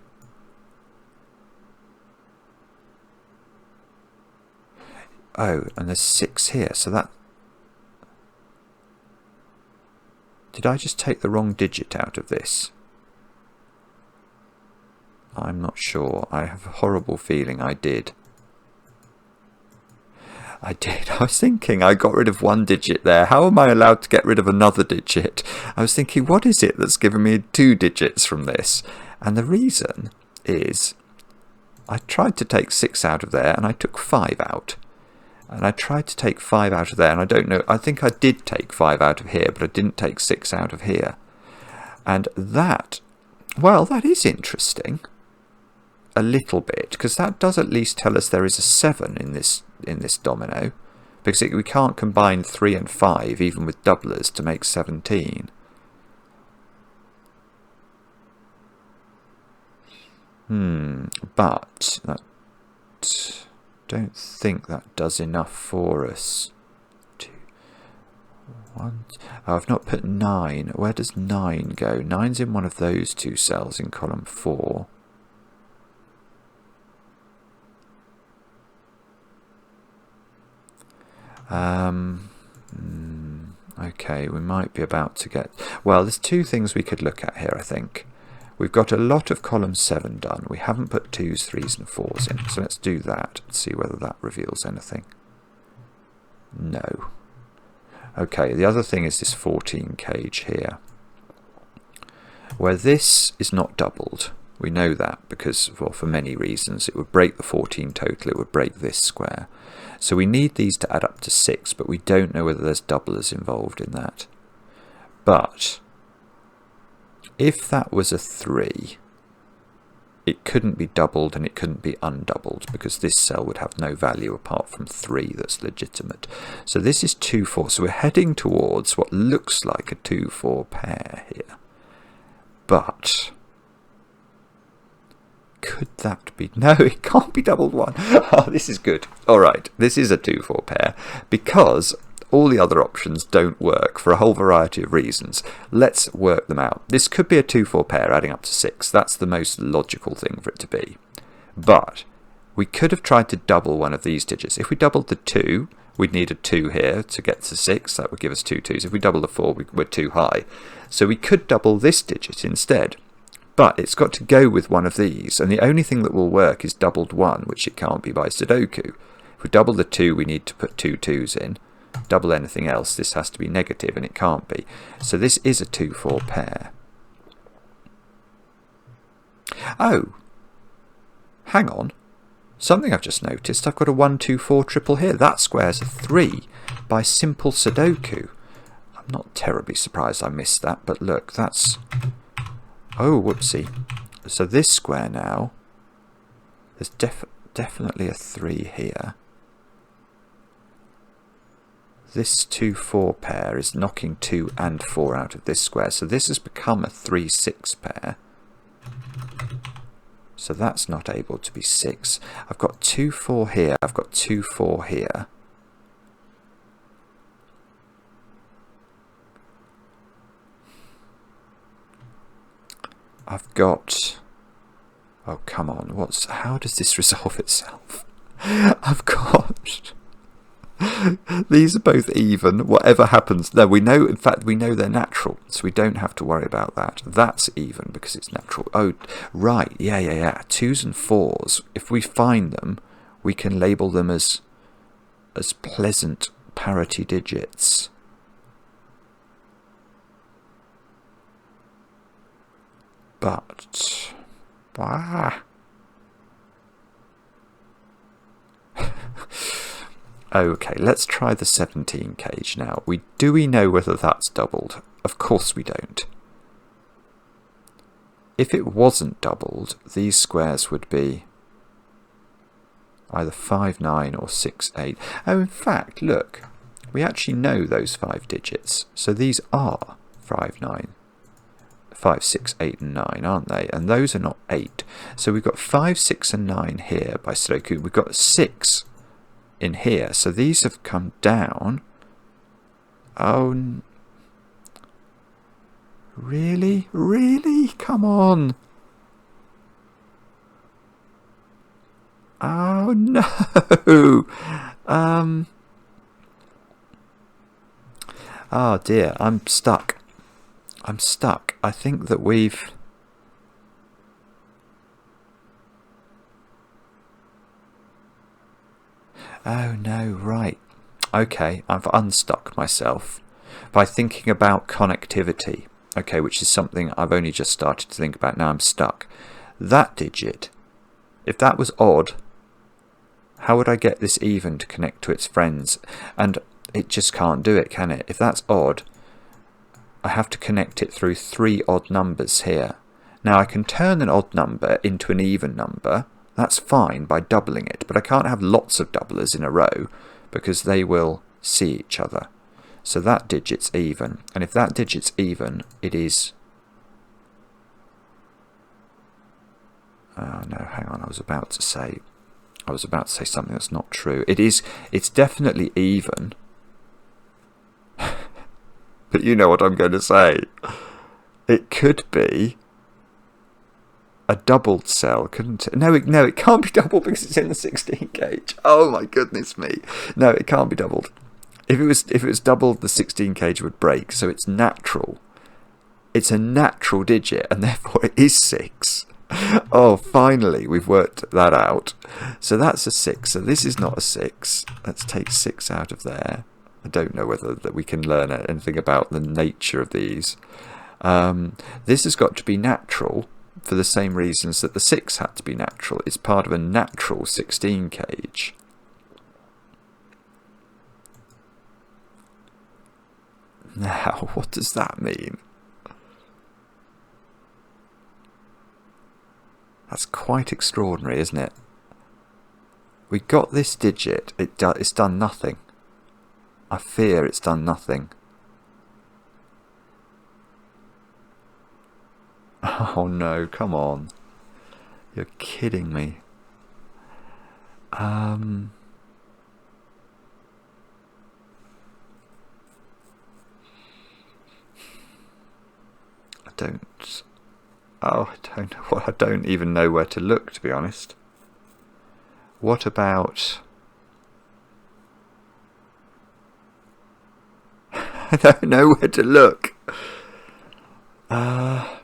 Oh, and there's 6 here, so that... Did I just take the wrong digit out of this? I'm not sure. I have a horrible feeling I did. I did. I was thinking I got rid of one digit there. How am I allowed to get rid of another digit? I was thinking, what is it that's given me 2 digits from this? And the reason is I tried to take 6 out of there and I took 5 out. And I tried to take 5 out of there, and I don't know, I think I did take 5 out of here, but I didn't take 6 out of here. And that, well, that is interesting. A little bit, because that does at least tell us there is a 7 in this domino, because we can't combine 3 and 5, even with doublers, to make 17. But that... don't think that does enough for us. 2, 1. Oh, I've not put 9. Where does 9 go? 9's in one of those 2 cells in column 4. Okay, we might be about to get... Well, there's 2 things we could look at here, I think. We've got a lot of column 7 done. We haven't put 2s, 3s and 4s in. So let's do that and see whether that reveals anything. No. Okay, the other thing is this 14 cage here, where this is not doubled. We know that because, well, for many reasons. It would break the 14 total. It would break this square. So we need these to add up to 6, but we don't know whether there's doublers involved in that. But... if that was a 3, it couldn't be doubled and it couldn't be undoubled, because this cell would have no value apart from 3 that's legitimate. So this is 2, 4. So we're heading towards what looks like a 2, 4 pair here. But could that be... No, it can't be doubled 1. Oh, this is good. All right, this is a 2, 4 pair, because... all the other options don't work for a whole variety of reasons. Let's work them out. This could be a 2, 4 pair adding up to 6. That's the most logical thing for it to be. But we could have tried to double one of these digits. If we doubled the 2, we'd need a 2 here to get to 6. That would give us 2 2s. If we double the 4, we're too high. So we could double this digit instead. But it's got to go with one of these. And the only thing that will work is doubled 1, which it can't be by sudoku. If we double the 2, we need to put 2 2s in. Double anything else, this has to be negative, and it can't be. So this is a 2, 4 pair. Oh, hang on. Something I've just noticed. I've got a 1, 2, 4 triple here. That squares a 3 by simple sudoku. I'm not terribly surprised I missed that, but look, that's... Oh, whoopsie. So this square now, there's definitely a 3 here. This 2, 4 pair is knocking 2 and 4 out of this square. So this has become a 3, 6 pair. So that's not able to be 6. I've got 2, 4 here. I've got 2, 4 here. I've got... Oh, come on. How does this resolve itself? I've got... These are both even. Whatever happens, no, we know. In fact, we know they're natural, so we don't have to worry about that. That's even because it's natural. Oh, right, yeah. 2s and 4s. If we find them, we can label them as pleasant parity digits. But okay, let's try the 17 cage now. Do we know whether that's doubled? Of course we don't. If it wasn't doubled, these squares would be either 5, 9 or 6, 8. Oh, in fact, look, we actually know those 5 digits. So these are 5, 9, 5, 6, 8 and 9, aren't they? And those are not 8. So we've got 5, 6 and 9 here by sudoku. We've got 6 in here. So these have come down. Oh, really? Really? Come on. Oh, no. Oh, dear. I'm stuck. I think that we've... Oh, no, right. Okay, I've unstuck myself by thinking about connectivity. Okay, which is something I've only just started to think about. Now I'm stuck. That digit, if that was odd, how would I get this even to connect to its friends? And it just can't do it, can it? If that's odd, I have to connect it through 3 odd numbers here. Now I can turn an odd number into an even number. That's fine by doubling it, but I can't have lots of doublers in a row because they will see each other. So that digit's even, and if that digit's even, it is... Oh no, hang on, I was about to say something that's not true. It's definitely even. But you know what I'm going to say. It could be a doubled cell, couldn't it? No, it can't be doubled because it's in the 16 gauge. Oh my goodness me. No, it can't be doubled. If it was doubled, the 16 gauge would break. So it's natural. It's a natural digit, and therefore it is 6. Oh, finally, we've worked that out. So that's a 6. So this is not a 6. Let's take 6 out of there. I don't know whether that we can learn anything about the nature of these. This has got to be natural for the same reasons that the 6 had to be natural. It's part of a natural 16 cage. Now, what does that mean? That's quite extraordinary, isn't it? We got this digit. It's done nothing. I fear it's done nothing. Oh no, come on. You're kidding me. I don't... Oh, I don't know what... I don't even know where to look, to be honest. What about... I don't know where to look. Oh,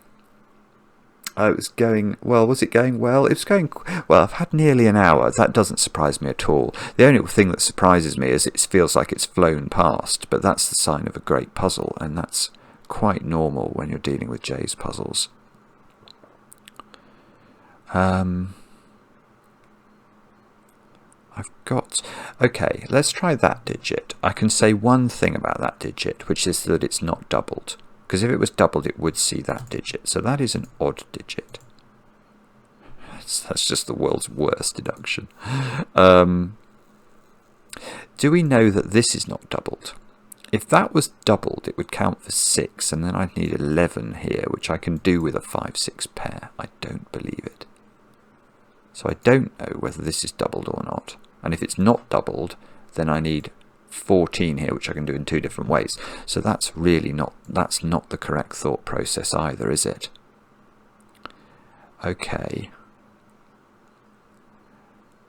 it was going... Well, was it going well? It was going... Well, I've had nearly an hour. That doesn't surprise me at all. The only thing that surprises me is it feels like it's flown past, but that's the sign of a great puzzle, and that's quite normal when you're dealing with J's puzzles. I've got... Okay, let's try that digit. I can say one thing about that digit, which is that it's not doubled. Because if it was doubled, it would see that digit. So that is an odd digit. That's just the world's worst deduction. Do we know that this is not doubled? If that was doubled, it would count for 6, and then I'd need 11 here, which I can do with a 5-6 pair. I don't believe it. So I don't know whether this is doubled or not. And if it's not doubled, then I need 14 here, which I can do in 2 different ways. So that's really not the correct thought process either, is it? Okay.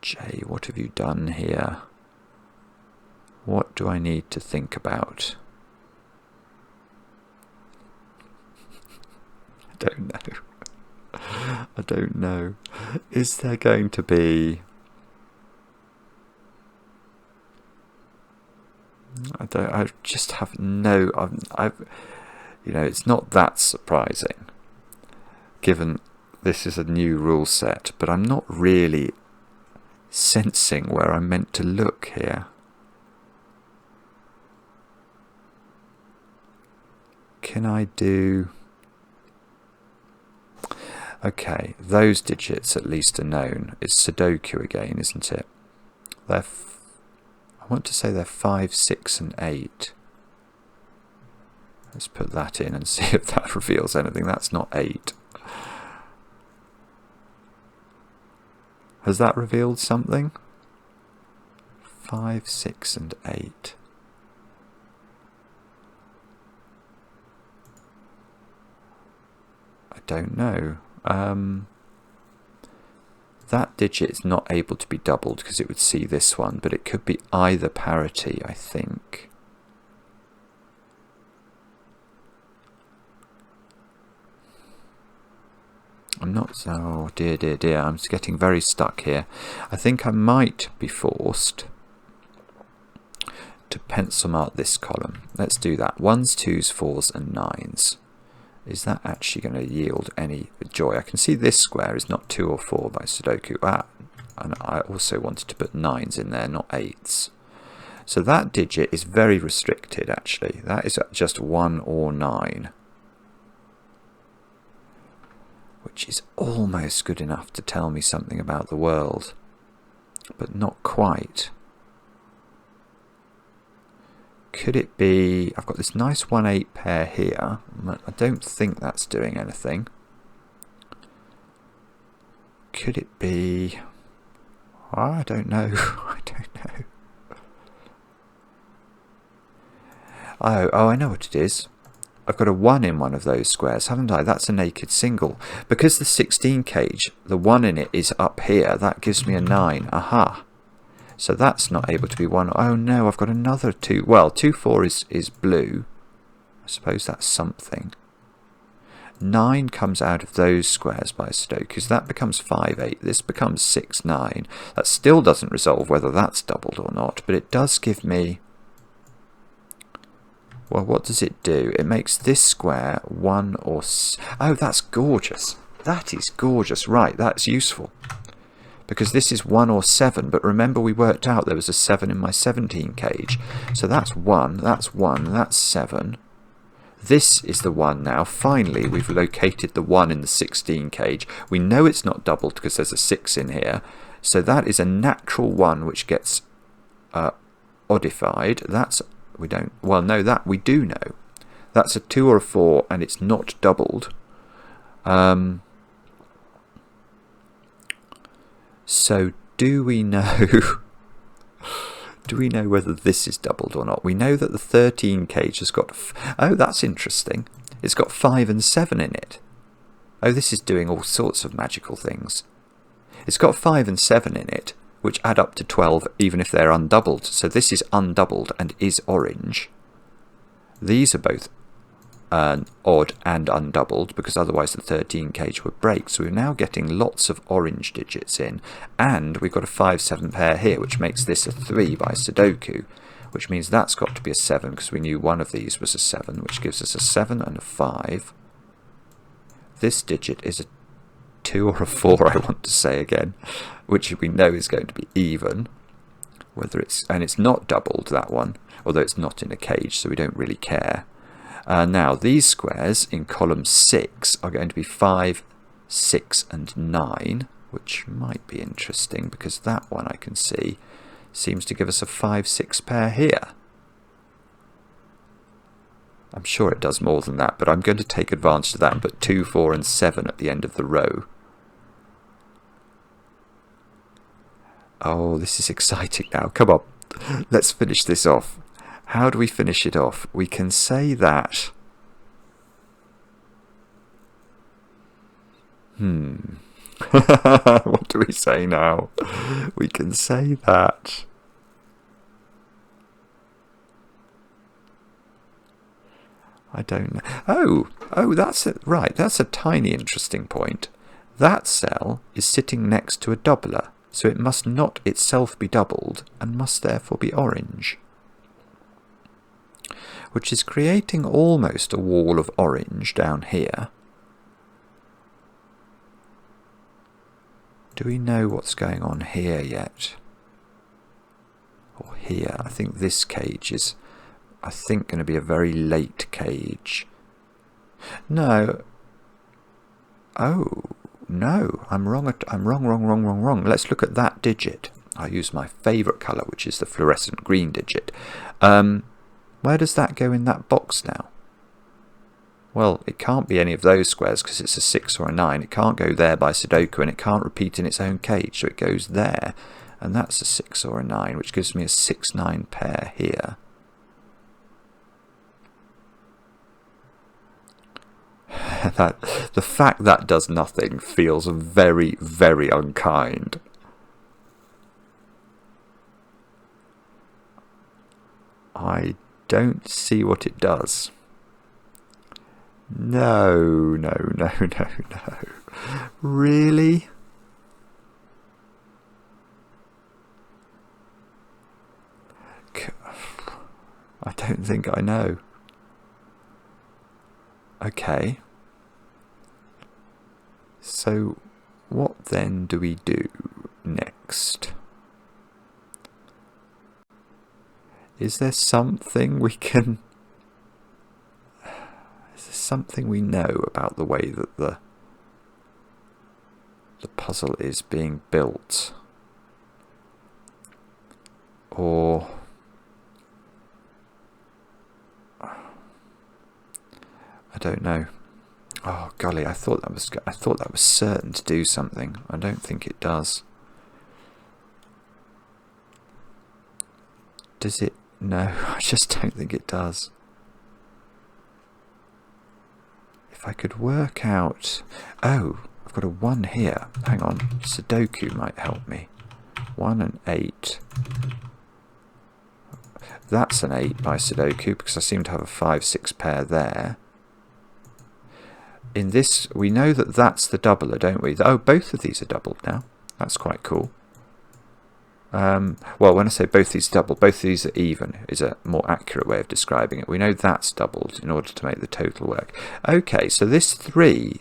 J, what have you done here? What do I need to think about? I don't know. I don't know. Is there going to be... I just have no... you know, it's not that surprising, given this is a new rule set, but I'm not really sensing where I'm meant to look here. Can I do... Okay, those digits at least are known. It's sudoku again, isn't it? I want to say they're 5, 6 and 8. Let's put that in and see if that reveals anything. That's not 8. Has that revealed something? 5, 6 and 8. I don't know. That digit is not able to be doubled because it would see this one, but it could be either parity, I think. I'm not so... Oh, dear, dear, dear. I'm getting very stuck here. I think I might be forced to pencil mark this column. Let's do that. 1s, 2s, 4s and 9s. Is that actually going to yield any joy? I can see this square is not 2 or 4 by Sudoku. And I also wanted to put 9s in there, not 8s. So that digit is very restricted, actually. That is just 1 or 9. Which is almost good enough to tell me something about the world. But not quite. Could it be... I've got this nice 1-8 pair here. I don't think that's doing anything. Could it be... Oh, I don't know. I don't know. Oh, I know what it is. I've got a 1 in one of those squares, haven't I? That's a naked single. Because the 16 cage, the 1 in it is up here, that gives me a 9. Aha. So that's not able to be 1. Oh no, I've got another 2. Well, 2, 4 is blue. I suppose that's something. 9 comes out of those squares by Sudoku. That becomes 5, 8. This becomes 6, 9. That still doesn't resolve whether that's doubled or not, but it does give me... Well, what does it do? It makes this square 1 or... Oh, that's gorgeous. That is gorgeous. Right, that's useful. Because this is 1 or 7, but remember we worked out there was a 7 in my 17 cage. So that's 1, that's 7. This is the 1 now. Finally, we've located the 1 in the 16 cage. We know it's not doubled because there's a 6 in here. So that is a natural 1 which gets oddified. That's... We don't... Well, no, that we do know. That's a 2 or a 4 and it's not doubled. So do we know... do we know whether this is doubled or not? We know that the 13 cage has got... Oh, that's interesting. It's got 5 and 7 in it. Oh, this is doing all sorts of magical things. It's got 5 and 7 in it, which add up to 12 even if they're undoubled. So this is undoubled and is orange. These are both odd and undoubled, because otherwise the 13 cage would break. So we're now getting lots of orange digits in. And we've got a 5, 7 pair here, which makes this a 3 by Sudoku, which means that's got to be a 7, because we knew one of these was a 7, which gives us a 7 and a 5. This digit is a 2 or a 4, I want to say again, which we know is going to be even. Whether it's... And it's not doubled, that one, although it's not in a cage, so we don't really care. Now, these squares in column 6 are going to be 5, 6 and 9, which might be interesting, because that one I can see seems to give us a 5, 6 pair here. I'm sure it does more than that, but I'm going to take advantage of that and put 2, 4 and 7 at the end of the row. Oh, this is exciting now. Come on, let's finish this off. How do we finish it off? We can say that... What do we say now? We can say that... I don't know. Oh, that's it. Right, that's a tiny interesting point. That cell is sitting next to a doubler, so it must not itself be doubled and must therefore be orange. Which is creating almost a wall of orange down here. Do we know what's going on here yet? Or here? I think this cage is, I think, going to be a very late cage. No. Oh, no. I'm wrong. I'm wrong. Let's look at that digit. I'll use my favourite colour, which is the fluorescent green digit. Where does that go in that box now? Well, it can't be any of those squares because it's a 6 or a 9. It can't go there by Sudoku, and it can't repeat in its own cage, so it goes there. And that's a 6 or a 9, which gives me a 6-9 pair here. The fact that does nothing feels very, very unkind. I don't see what it does. No. Really? I don't think I know. Okay. So, what then do we do next? Is there something we can... Is there something we know about the way that the puzzle is being built? Or... I don't know. Oh golly, I thought that was certain to do something. I don't think it does. Does it? No, I just don't think it does. If I could work out... Oh, I've got a 1 here. Hang on, Sudoku might help me. 1 and 8. That's an 8 by Sudoku because I seem to have a 5-6 pair there. In this, we know that that's the doubler, don't we? Oh, both of these are doubled now. That's quite cool. Well, when I say both these doubled, both of these are even, is a more accurate way of describing it. We know that's doubled in order to make the total work. Okay, so this 3...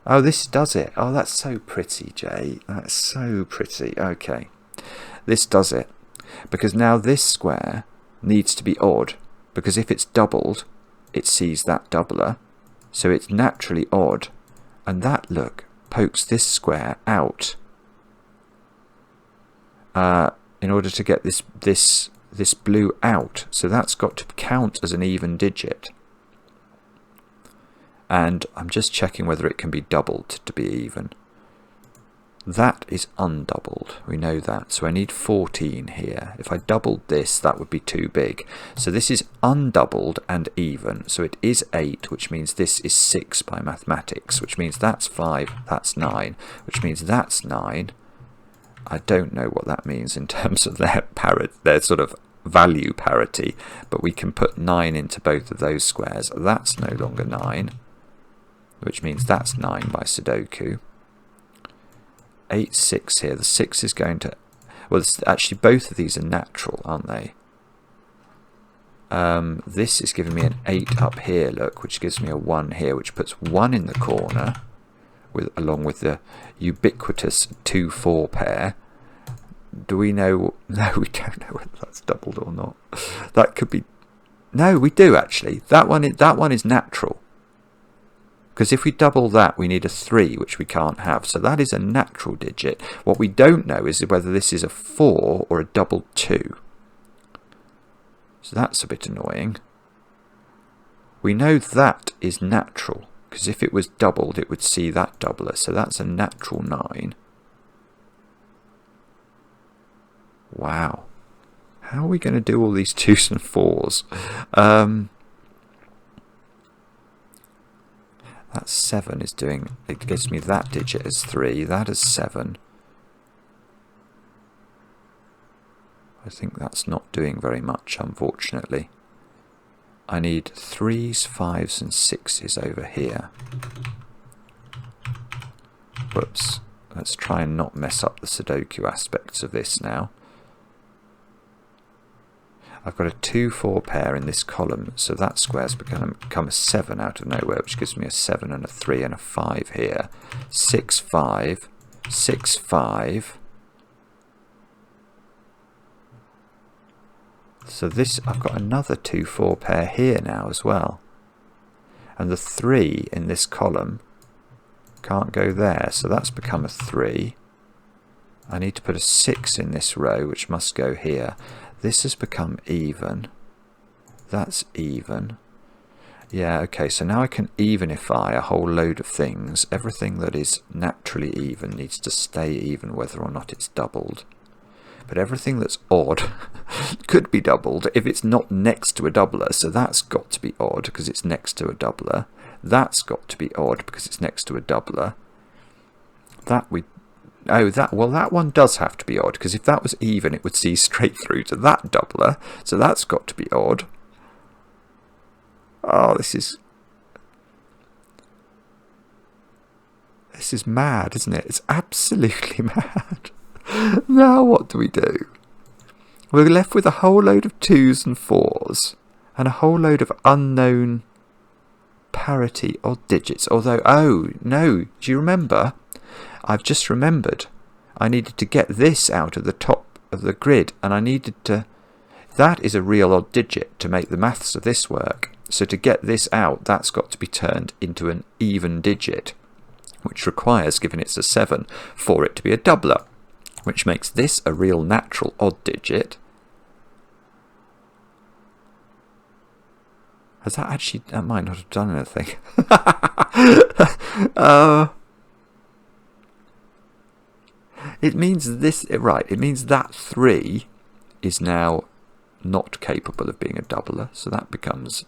Oh, this does it. Oh, that's so pretty, Jay. That's so pretty. Okay. This does it. Because now this square needs to be odd. Because if it's doubled, it sees that doubler. So it's naturally odd. And that, look, pokes this square out. In order to get this blue out. So that's got to count as an even digit. And I'm just checking whether it can be doubled to be even. That is undoubled. We know that. So I need 14 here. If I doubled this, that would be too big. So this is undoubled and even. So it is 8, which means this is 6 by mathematics, which means that's 5, that's 9, which means that's 9. I don't know what that means in terms of their sort of value parity, but we can put 9 into both of those squares. That's no longer 9, which means that's 9 by Sudoku. 8, 6 here. The 6 is going to... Well, actually, both of these are natural, aren't they? This is giving me an 8 up here, look, which gives me a 1 here, which puts 1 in the corner, along with the ubiquitous 2-4 pair. Do we know... No, we don't know whether that's doubled or not. That could be... No, we do, actually. That one is natural. Because if we double that, we need a 3, which we can't have. So that is a natural digit. What we don't know is whether this is a 4 or a doubled 2. So that's a bit annoying. We know that is natural. Because if it was doubled, it would see that doubler. So that's a natural 9. Wow. How are we going to do all these 2s and 4s? That 7 is doing... It gives me that digit as 3. That is 7. I think that's not doing very much, unfortunately. I need 3s, 5s and 6s over here. Whoops. Let's try and not mess up the Sudoku aspects of this now. I've got a 2-4 pair in this column, so that square's become a 7 out of nowhere, which gives me a 7 and a 3 and a 5 here. 6, 5, 6, 5. So this, I've got another 2-4 pair here now as well. And the 3 in this column can't go there, so that's become a 3. I need to put a 6 in this row, which must go here. This has become even. That's even. Yeah, okay, so now I can evenify a whole load of things. Everything that is naturally even needs to stay even whether or not it's doubled. But everything that's odd could be doubled if it's not next to a doubler, so that's got to be odd because it's next to a doubler. That's got to be odd because it's next to a doubler. That one does have to be odd, because if that was even, it would see straight through to that doubler, so that's got to be odd. Oh, this is mad, isn't it? It's absolutely mad. Now what do we do? We're left with a whole load of 2s and 4s, and a whole load of unknown parity odd digits. Although, oh no, do you remember? I've just remembered. I needed to get this out of the top of the grid, and I needed to... That is a real odd digit to make the maths of this work. So to get this out, that's got to be turned into an even digit, which requires, given it's a 7, for it to be a doubler, which makes this a real natural odd digit. Has that actually... That might not have done anything. It means this... Right, it means that 3 is now not capable of being a doubler, so that becomes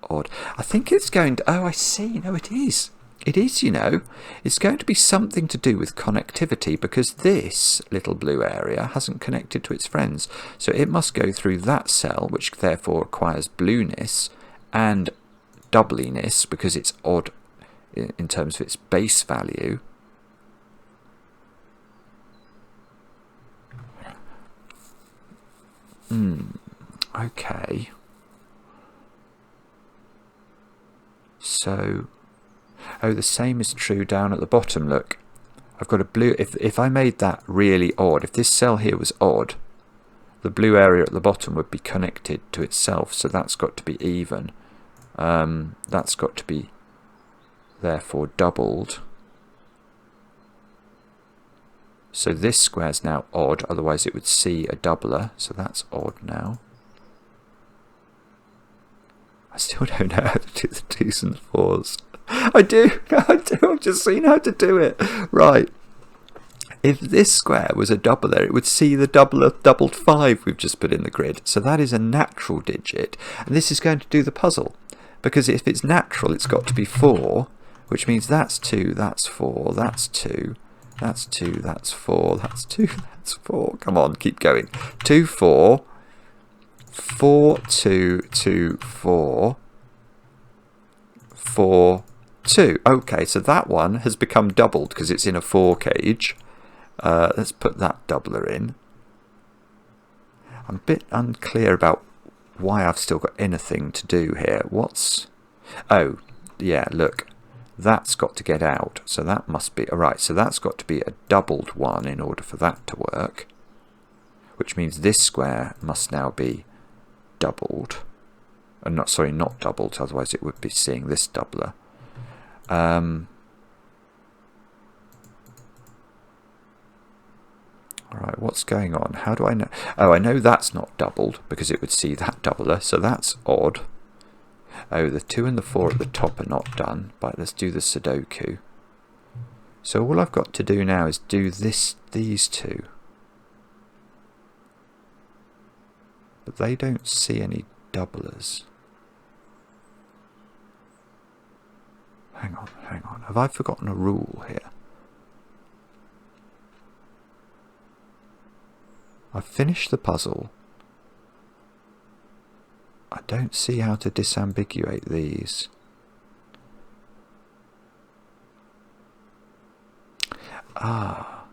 odd. I think it's going to... Oh, I see. No, it is. It is, you know. It's going to be something to do with connectivity, because this little blue area hasn't connected to its friends. So it must go through that cell, which therefore requires blueness and doubliness, because it's odd in terms of its base value. Okay. So, oh, the same is true down at the bottom, look. I've got a blue... If I made that really odd, if this cell here was odd, the blue area at the bottom would be connected to itself, so that's got to be even. That's got to be, therefore, doubled. So this square's now odd, otherwise it would see a doubler, so that's odd now. I still don't know how to do the 2s and 4s. I do, I've just seen how to do it. Right. If this square was a doubler, it would see the doubled 5 we've just put in the grid. So that is a natural digit, and this is going to do the puzzle. Because if it's natural, it's got to be 4, which means that's 2, that's 4, that's 2. That's 2, that's 4, that's 2, that's 4. Come on, keep going. 2, 4, 4, 2, 2, 4, 4, 2. Okay, so that one has become doubled because it's in a 4 cage. Let's put that doubler in. I'm a bit unclear about why I've still got anything to do here. What's... Oh, yeah, look. That's got to get out, so that must be... Alright, so that's got to be a doubled one in order for that to work. Which means this square must now be doubled. Not doubled, otherwise it would be seeing this doubler. Alright, what's going on? How do I know? Oh, I know that's not doubled, because it would see that doubler, so that's odd. Oh, the 2 and the 4 at the top are not done. But let's do the Sudoku. So all I've got to do now is do these two. But they don't see any doublers. Hang on. Have I forgotten a rule here? I've finished the puzzle. I don't see how to disambiguate these. Ah.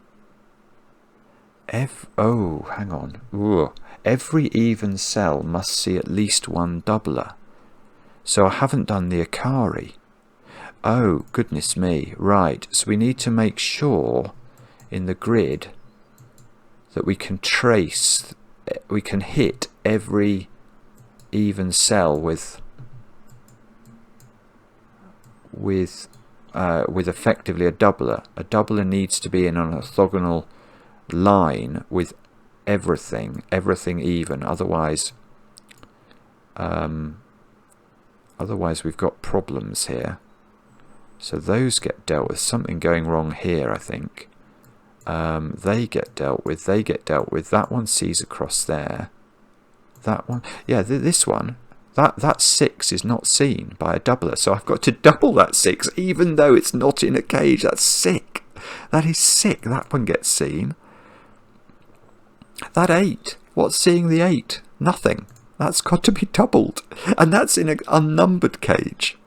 Oh, hang on. Ooh. Every even cell must see at least one doubler. So I haven't done the akari. Oh, goodness me. Right. So we need to make sure in the grid that we can trace, we can hit every even cell with effectively a doubler. A doubler needs to be in an orthogonal line with everything even. Otherwise we've got problems here. So those get dealt with. Something going wrong here, I think. They get dealt with. That one sees across there. That one, yeah, this one, that 6 is not seen by a doubler. So I've got to double that 6, even though it's not in a cage. That's sick. That is sick. That one gets seen. That 8, what's seeing the 8? Nothing. That's got to be doubled. And that's in an unnumbered cage.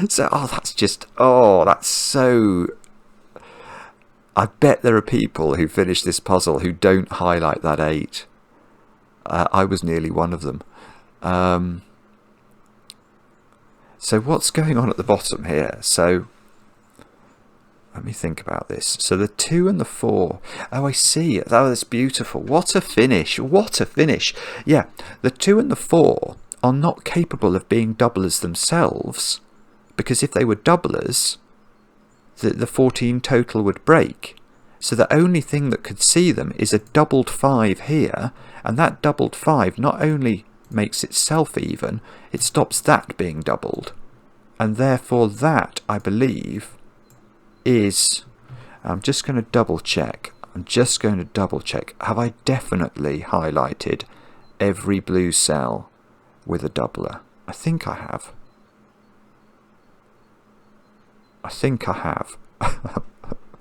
So, that's so... I bet there are people who finish this puzzle who don't highlight that 8. I was nearly one of them. So what's going on at the bottom here? So let me think about this. So the 2 and the 4. Oh, I see. Oh, that's beautiful. What a finish. What a finish. Yeah, the 2 and the 4 are not capable of being doublers themselves, because if they were doublers, the 14 total would break. So the only thing that could see them is a doubled 5 here, and that doubled 5 not only makes itself even, it stops that being doubled. And therefore that, I believe, is... I'm just going to double check. Have I definitely highlighted every blue cell with a doubler? I think I have.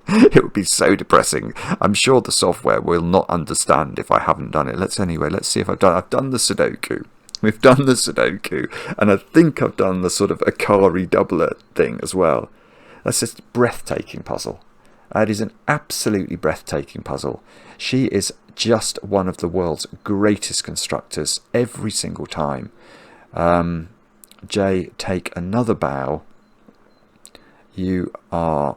It would be so depressing. I'm sure the software will not understand if I haven't done it. Let's see if I've done the sudoku. We've done the sudoku, and I think I've done the sort of akari doubler thing as well. That's just a breathtaking puzzle. That is an absolutely breathtaking puzzle. She is just one of the world's greatest constructors every single time. Jay, take another bow. You are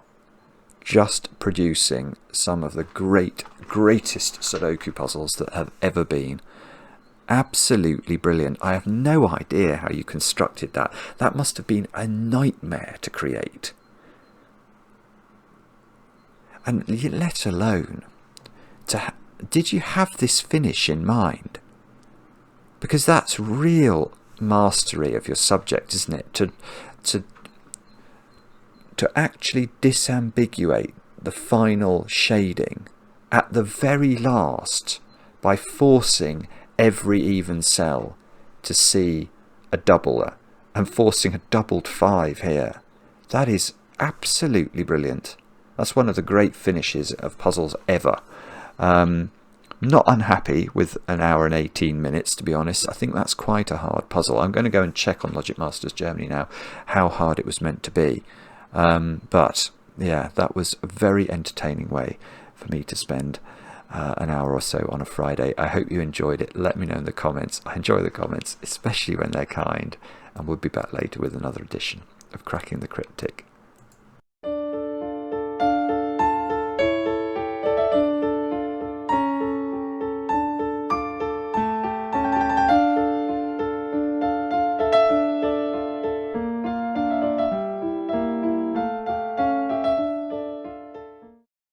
just producing some of the greatest Sudoku puzzles that have ever been. Absolutely brilliant. I have no idea how you constructed that. That must have been a nightmare to create. And let alone, did you have this finish in mind? Because that's real mastery of your subject, isn't it? To actually disambiguate the final shading at the very last by forcing every even cell to see a doubler and forcing a doubled 5 here. That is absolutely brilliant. That's one of the great finishes of puzzles ever. Not unhappy with an hour and 18 minutes, to be honest. I think that's quite a hard puzzle. I'm going to go and check on Logic Masters Germany now how hard it was meant to be. But yeah, that was a very entertaining way for me to spend an hour or so on a Friday. I hope you enjoyed it. Let me know in the comments. I enjoy the comments, especially when they're kind, and we'll be back later with another edition of Cracking the Cryptic.